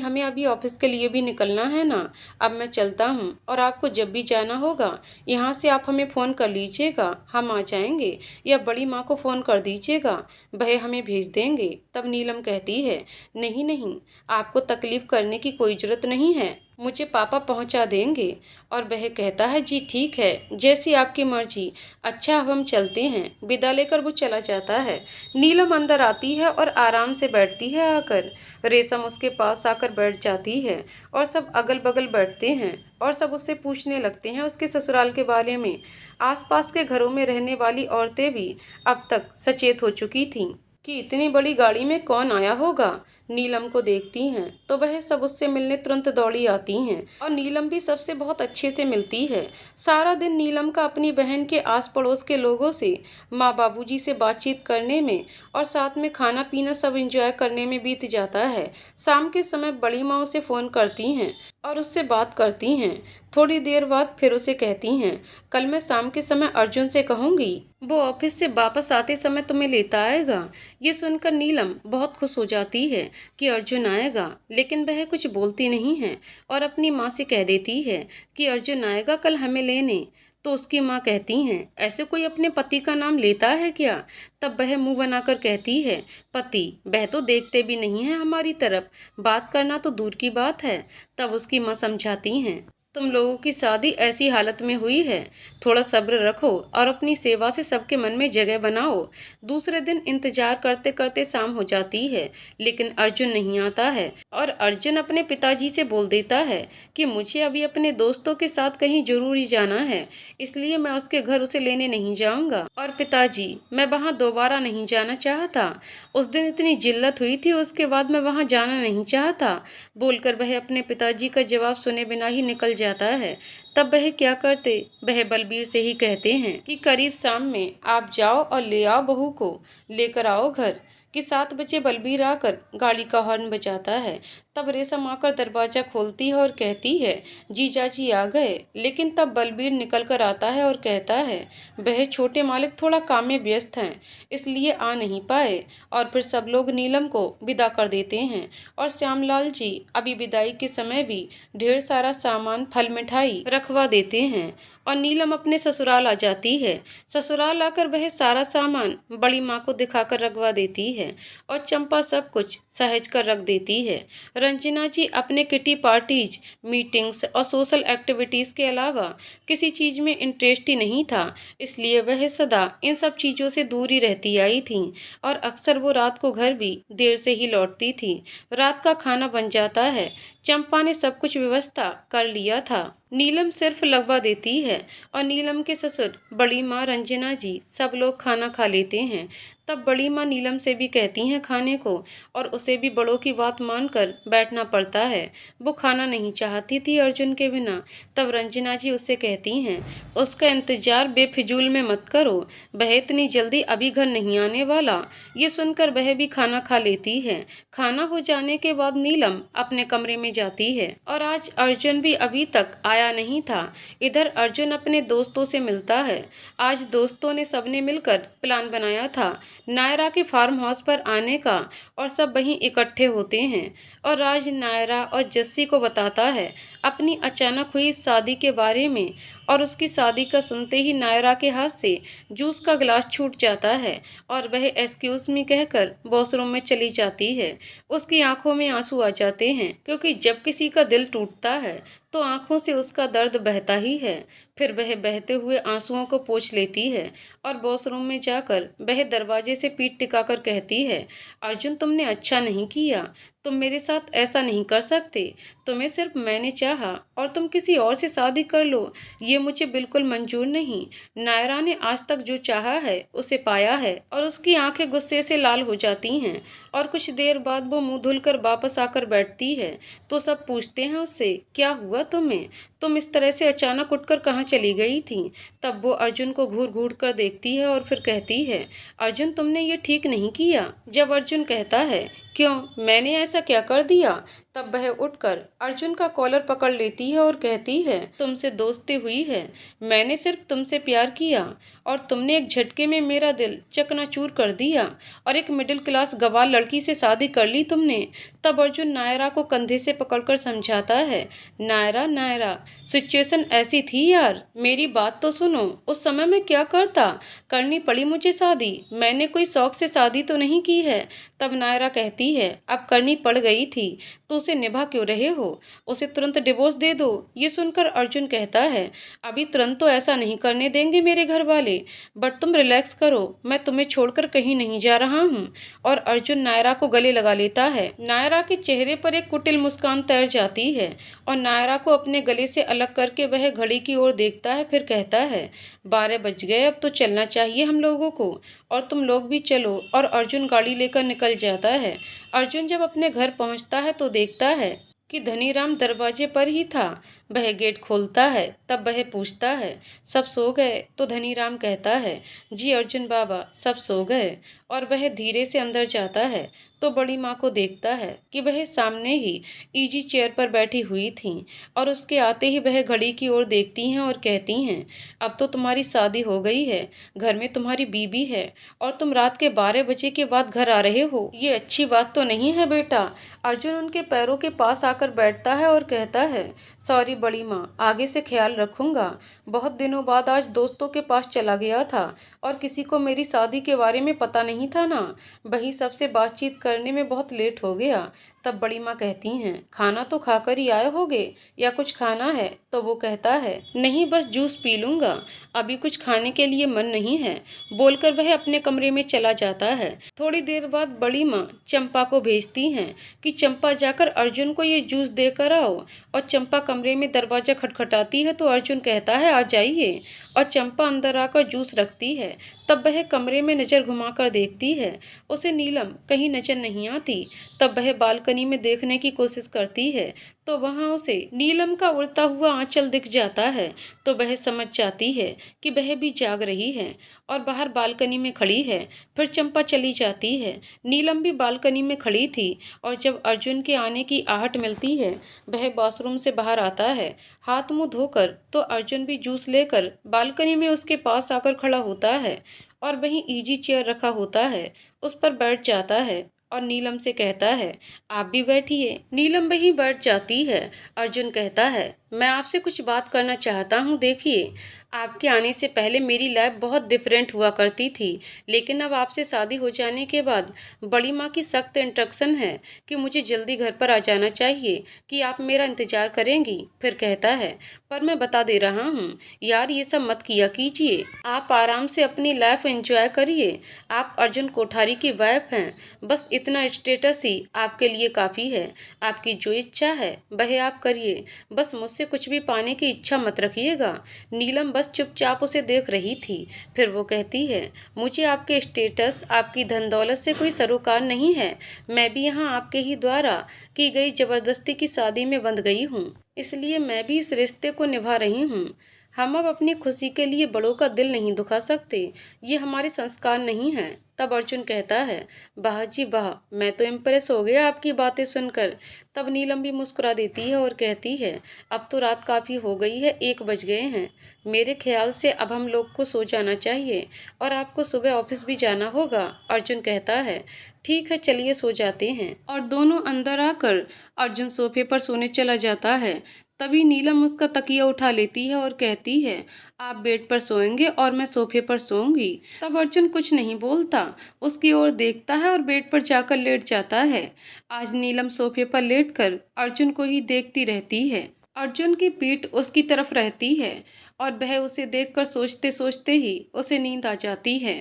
हमें अभी ऑफिस के लिए भी निकलना है ना, अब मैं चलता हूँ और आपको जब भी जाना होगा यहाँ से आप हमें फ़ोन कर लीजिएगा, हम आ जाएंगे, या बड़ी माँ को फ़ोन कर दीजिएगा, वह हमें भेज देंगे। तब नीलम कहती है, नहीं नहीं, आपको तकलीफ़ करने की कोई ज़रूरत नहीं है, मुझे पापा पहुंचा देंगे। और वह कहता है, जी ठीक है, जैसी आपकी मर्जी। अच्छा, अब हम चलते हैं। विदा लेकर वो चला जाता है। नीलम अंदर आती है और आराम से बैठती है आकर। रेशम उसके पास आकर बैठ जाती है और सब अगल बगल बैठते हैं और सब उससे पूछने लगते हैं उसके ससुराल के बारे में। आसपास के घरों में रहने वाली औरतें भी अब तक सचेत हो चुकी थीं कि इतनी बड़ी गाड़ी में कौन आया होगा, नीलम को देखती हैं तो वह सब उससे मिलने तुरंत दौड़ी आती हैं और नीलम भी सबसे बहुत अच्छे से मिलती है। सारा दिन नीलम का अपनी बहन के आस पड़ोस के लोगों से, माँ बाबूजी से बातचीत करने में और साथ में खाना पीना सब एंजॉय करने में बीत जाता है। शाम के समय बड़ी माँ उसे फ़ोन करती हैं और उससे बात करती हैं। थोड़ी देर बाद फिर उसे कहती हैं, कल मैं शाम के समय अर्जुन से कहूँगी वो ऑफिस से वापस आते समय तुम्हें लेता आएगा। ये सुनकर नीलम बहुत खुश हो जाती है कि अर्जुन आएगा, लेकिन वह कुछ बोलती नहीं है और अपनी माँ से कह देती है कि अर्जुन आएगा कल हमें लेने। तो उसकी माँ कहती हैं, ऐसे कोई अपने पति का नाम लेता है क्या? तब वह मुंह बनाकर कहती है, पति? वह तो देखते भी नहीं है हमारी तरफ, बात करना तो दूर की बात है। तब उसकी माँ समझाती हैं, तुम लोगों की शादी ऐसी हालत में हुई है, थोड़ा सब्र रखो और अपनी सेवा से सबके मन में जगह बनाओ। दूसरे दिन इंतजार करते करते शाम हो जाती है, लेकिन अर्जुन नहीं आता है और अर्जुन अपने पिताजी से बोल देता है कि मुझे अभी अपने दोस्तों के साथ कहीं जरूरी जाना है, इसलिए मैं उसके घर उसे लेने नहीं जाऊंगा। और पिताजी, मैं वहाँ दोबारा नहीं जाना चाहता। उस दिन इतनी जिल्लत हुई थी, उसके बाद मैं वहाँ जाना नहीं चाहता। बोलकर वह अपने पिताजी का जवाब सुने बिना ही निकल जाता है। तब वह क्या करते, वह बलबीर से ही कहते हैं कि करीब शाम में आप जाओ और ले आओ बहू को, लेकर आओ घर। कि 7 बजे बलबीर आकर गाड़ी का हॉर्न बजाता है। तब रेशम आकर दरवाजा खोलती है और कहती है, जीजा जी आ गए। लेकिन तब बलबीर निकल कर आता है और कहता है, वह छोटे मालिक थोड़ा काम में व्यस्त हैं, इसलिए आ नहीं पाए। और फिर सब लोग नीलम को विदा कर देते हैं और श्यामलाल जी अभी विदाई के समय भी ढेर सारा सामान, फल, मिठाई रखवा देते हैं और नीलम अपने ससुराल आ जाती है। ससुराल आकर वह सारा सामान बड़ी माँ को दिखाकर रखवा देती है और चंपा सब कुछ सहेज कर रख देती है। रंजना जी अपने किटी पार्टीज, मीटिंग्स और सोशल एक्टिविटीज़ के अलावा किसी चीज़ में इंटरेस्ट ही नहीं था, इसलिए वह सदा इन सब चीज़ों से दूर ही रहती आई थी और अक्सर वो रात को घर भी देर से ही लौटती थी। रात का खाना बन जाता है, चंपा ने सब कुछ व्यवस्था कर लिया था, नीलम सिर्फ लगवा देती है और नीलम के ससुर, बड़ी माँ, रंजना जी सब लोग खाना खा लेते हैं। तब बड़ी माँ नीलम से भी कहती हैं खाने को और उसे भी बड़ों की बात मानकर बैठना पड़ता है। वो खाना नहीं चाहती थी अर्जुन के बिना। तब रंजना जी उससे कहती हैं, उसका इंतजार बेफिजूल में मत करो, वह इतनी जल्दी अभी घर नहीं आने वाला। ये सुनकर वह भी खाना खा लेती है। खाना हो जाने के बाद नीलम अपने कमरे में जाती है और आज अर्जुन भी अभी तक आया नहीं था। इधर अर्जुन अपने दोस्तों से मिलता है। आज दोस्तों ने सबने मिलकर प्लान बनाया था नायरा के फार्म हाउस पर आने का और सब वहीं इकट्ठे होते हैं और राज नायरा और जस्सी को बताता है अपनी अचानक हुई शादी के बारे में और उसकी शादी का सुनते ही नायरा के हाथ से जूस का गिलास छूट जाता है और वह एक्सक्यूज मी कहकर वॉशरूम में चली जाती है। उसकी आंखों में आंसू आ जाते हैं क्योंकि जब किसी का दिल टूटता है तो आंखों से उसका दर्द बहता ही है। फिर वह बहते हुए आंसुओं को पोंछ लेती है और वॉशरूम में जाकर वह दरवाजे से पीठ टिकाकर कहती है, अर्जुन तुमने अच्छा नहीं किया, तुम मेरे साथ ऐसा नहीं कर सकते। तुम्हें सिर्फ मैंने चाहा और तुम किसी और से शादी कर लो, ये मुझे बिल्कुल मंजूर नहीं। नायरा ने आज तक जो चाहा है उसे पाया है। और उसकी आंखें गुस्से से लाल हो जाती हैं और कुछ देर बाद वो मुंह धुलकर वापस आकर बैठती है तो सब पूछते हैं उससे, क्या हुआ तुम्हें, तुम इस तरह से अचानक उठकर कहाँ चली गई थी। तब वो अर्जुन को घूर घूर कर देखती है और फिर कहती है, अर्जुन तुमने ये ठीक नहीं किया। जब अर्जुन कहता है, क्यों, मैंने ऐसा क्या कर दिया, तब वह उठकर अर्जुन का कॉलर पकड़ लेती है और कहती है, तुमसे दोस्ती हुई है, मैंने सिर्फ तुमसे प्यार किया और तुमने एक झटके में मेरा दिल चकनाचूर कर दिया और एक मिडिल क्लास गवार लड़की से शादी कर ली तुमने। तब अर्जुन नायरा को कंधे से पकड़कर समझाता है, नायरा नायरा सिचुएशन ऐसी थी यार, मेरी बात तो सुनो, उस समय मैं क्या करता, करनी पड़ी मुझे शादी, मैंने कोई शौक से शादी तो नहीं की है। तब नायरा कहती है, अब करनी पड़ गई थी तो उसे निभा क्यों रहे हो, उसे तुरंत डिवोर्स दे दो। ये सुनकर अर्जुन कहता है, अभी तुरंत तो ऐसा नहीं करने देंगे मेरे घर वाले, बट तुम रिलैक्स करो, मैं तुम्हें छोड़कर कहीं नहीं जा रहा हूँ। और अर्जुन नायरा को गले लगा लेता है। नायरा के चेहरे पर एक कुटिल मुस्कान तैर जाती है और नायरा को अपने गले से अलग करके वह घड़ी की ओर देखता है, फिर कहता है, 12 बज गए, अब तो चलना चाहिए हम लोगों को और तुम लोग भी चलो। और अर्जुन गाड़ी लेकर निकल निकल जाता है। अर्जुन जब अपने घर पहुंचता है तो देखता है कि धनीराम दरवाजे पर ही था। वह गेट खोलता है, तब वह पूछता है, सब सो गए? तो धनीराम कहता है, जी अर्जुन बाबा, सब सो गए। और वह धीरे से अंदर जाता है तो बड़ी माँ को देखता है कि वह सामने ही इजी चेयर पर बैठी हुई थीं और उसके आते ही वह घड़ी की ओर देखती हैं और कहती हैं, अब तो तुम्हारी शादी हो गई है, घर में तुम्हारी बीबी है और तुम रात के 12 बजे के बाद घर आ रहे हो, ये अच्छी बात तो नहीं है बेटा। अर्जुन उनके पैरों के पास आकर बैठता है और कहता है, सॉरी बड़ी माँ, आगे से ख्याल रखूंगा। बहुत दिनों बाद आज दोस्तों के पास चला गया था और किसी को मेरी शादी के बारे में पता नहीं था ना, वही सबसे बातचीत करने में बहुत लेट हो गया। तब बड़ी माँ कहती हैं, खाना तो खाकर ही आए होगे या कुछ खाना है? तो वो कहता है, नहीं बस जूस पी लूँगा, अभी कुछ खाने के लिए मन नहीं है। बोलकर वह अपने कमरे में चला जाता है। थोड़ी देर बाद बड़ी माँ चंपा को भेजती हैं कि चंपा जाकर अर्जुन को ये जूस देकर आओ। और चंपा कमरे में दरवाज़ा खटखटाती है तो अर्जुन कहता है, आ जाइए। और चंपा अंदर आकर जूस रखती है। तब वह कमरे में नज़र घुमाकर देखती है, उसे नीलम कहीं नजर नहीं आती। तब वह बालकनी में देखने की कोशिश करती है तो वहां उसे नीलम का उड़ता हुआ आंचल दिख जाता है। तो वह समझ जाती है कि वह भी जाग रही है और बाहर बालकनी में खड़ी है। फिर चंपा चली जाती है। नीलम भी बालकनी में खड़ी थी और जब अर्जुन के आने की आहट मिलती है, वह वॉशरूम से बाहर आता है हाथ मुंह धोकर, तो अर्जुन भी जूस लेकर बालकनी में उसके पास आकर खड़ा होता है और वहीं इजी चेयर रखा होता है, उस पर बैठ जाता है और नीलम से कहता है, आप भी बैठिए। नीलम वहीं बैठ जाती है। अर्जुन कहता है, मैं आपसे कुछ बात करना चाहता हूँ। देखिए, आपके आने से पहले मेरी लाइफ बहुत डिफरेंट हुआ करती थी, लेकिन अब आपसे शादी हो जाने के बाद बड़ी माँ की सख्त इंस्ट्रक्शन है कि मुझे जल्दी घर पर आ जाना चाहिए, कि आप मेरा इंतजार करेंगी। फिर कहता है, पर मैं बता दे रहा हूँ यार, ये सब मत किया कीजिए, आप आराम से अपनी लाइफ एंजॉय करिए। आप अर्जुन कोठारी की वाइफ हैं, बस इतना स्टेटस ही आपके लिए काफ़ी है। आपकी जो इच्छा है वह आप करिए, बस मुझसे कुछ भी पाने की इच्छा मत रखिएगा। नीलम बस चुपचाप उसे देख रही थी। फिर वो कहती है, मुझे आपके स्टेटस, आपकी धन दौलत से कोई सरोकार नहीं है। मैं भी यहाँ आपके ही द्वारा की गई जबरदस्ती की शादी में बंध गई हूँ, इसलिए मैं भी इस रिश्ते को निभा रही हूँ। हम अब अपनी खुशी के लिए बड़ों का दिल नहीं दुखा सकते, ये हमारे संस्कार नहीं है। तब अर्जुन कहता है, वाह जी वाह, मैं तो इम्प्रेस हो गया आपकी बातें सुनकर। तब नीलम भी मुस्कुरा देती है और कहती है, अब तो रात काफ़ी हो गई है, 1 बज गए हैं। मेरे ख्याल से अब हम लोग को सो जाना चाहिए और आपको सुबह ऑफिस भी जाना होगा। अर्जुन कहता है, ठीक है चलिए सो जाते हैं। और दोनों अंदर आकर अर्जुन सोफे पर सोने चला जाता है। तभी नीलम उसका तकिया उठा लेती है और कहती है, आप बेड पर सोएंगे और मैं सोफे पर सोऊंगी। तब अर्जुन कुछ नहीं बोलता, उसकी ओर देखता है और बेड पर जाकर लेट जाता है। आज नीलम सोफे पर लेटकर अर्जुन को ही देखती रहती है। अर्जुन की पीठ उसकी तरफ रहती है और वह उसे देखकर सोचते सोचते ही उसे नींद आ जाती है।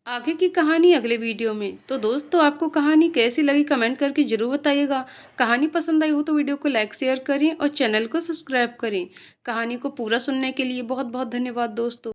आगे की कहानी अगले वीडियो में। तो दोस्तों, आपको कहानी कैसी लगी कमेंट करके ज़रूर बताइएगा। कहानी पसंद आई हो तो वीडियो को लाइक शेयर करें और चैनल को सब्सक्राइब करें। कहानी को पूरा सुनने के लिए बहुत बहुत धन्यवाद दोस्तों।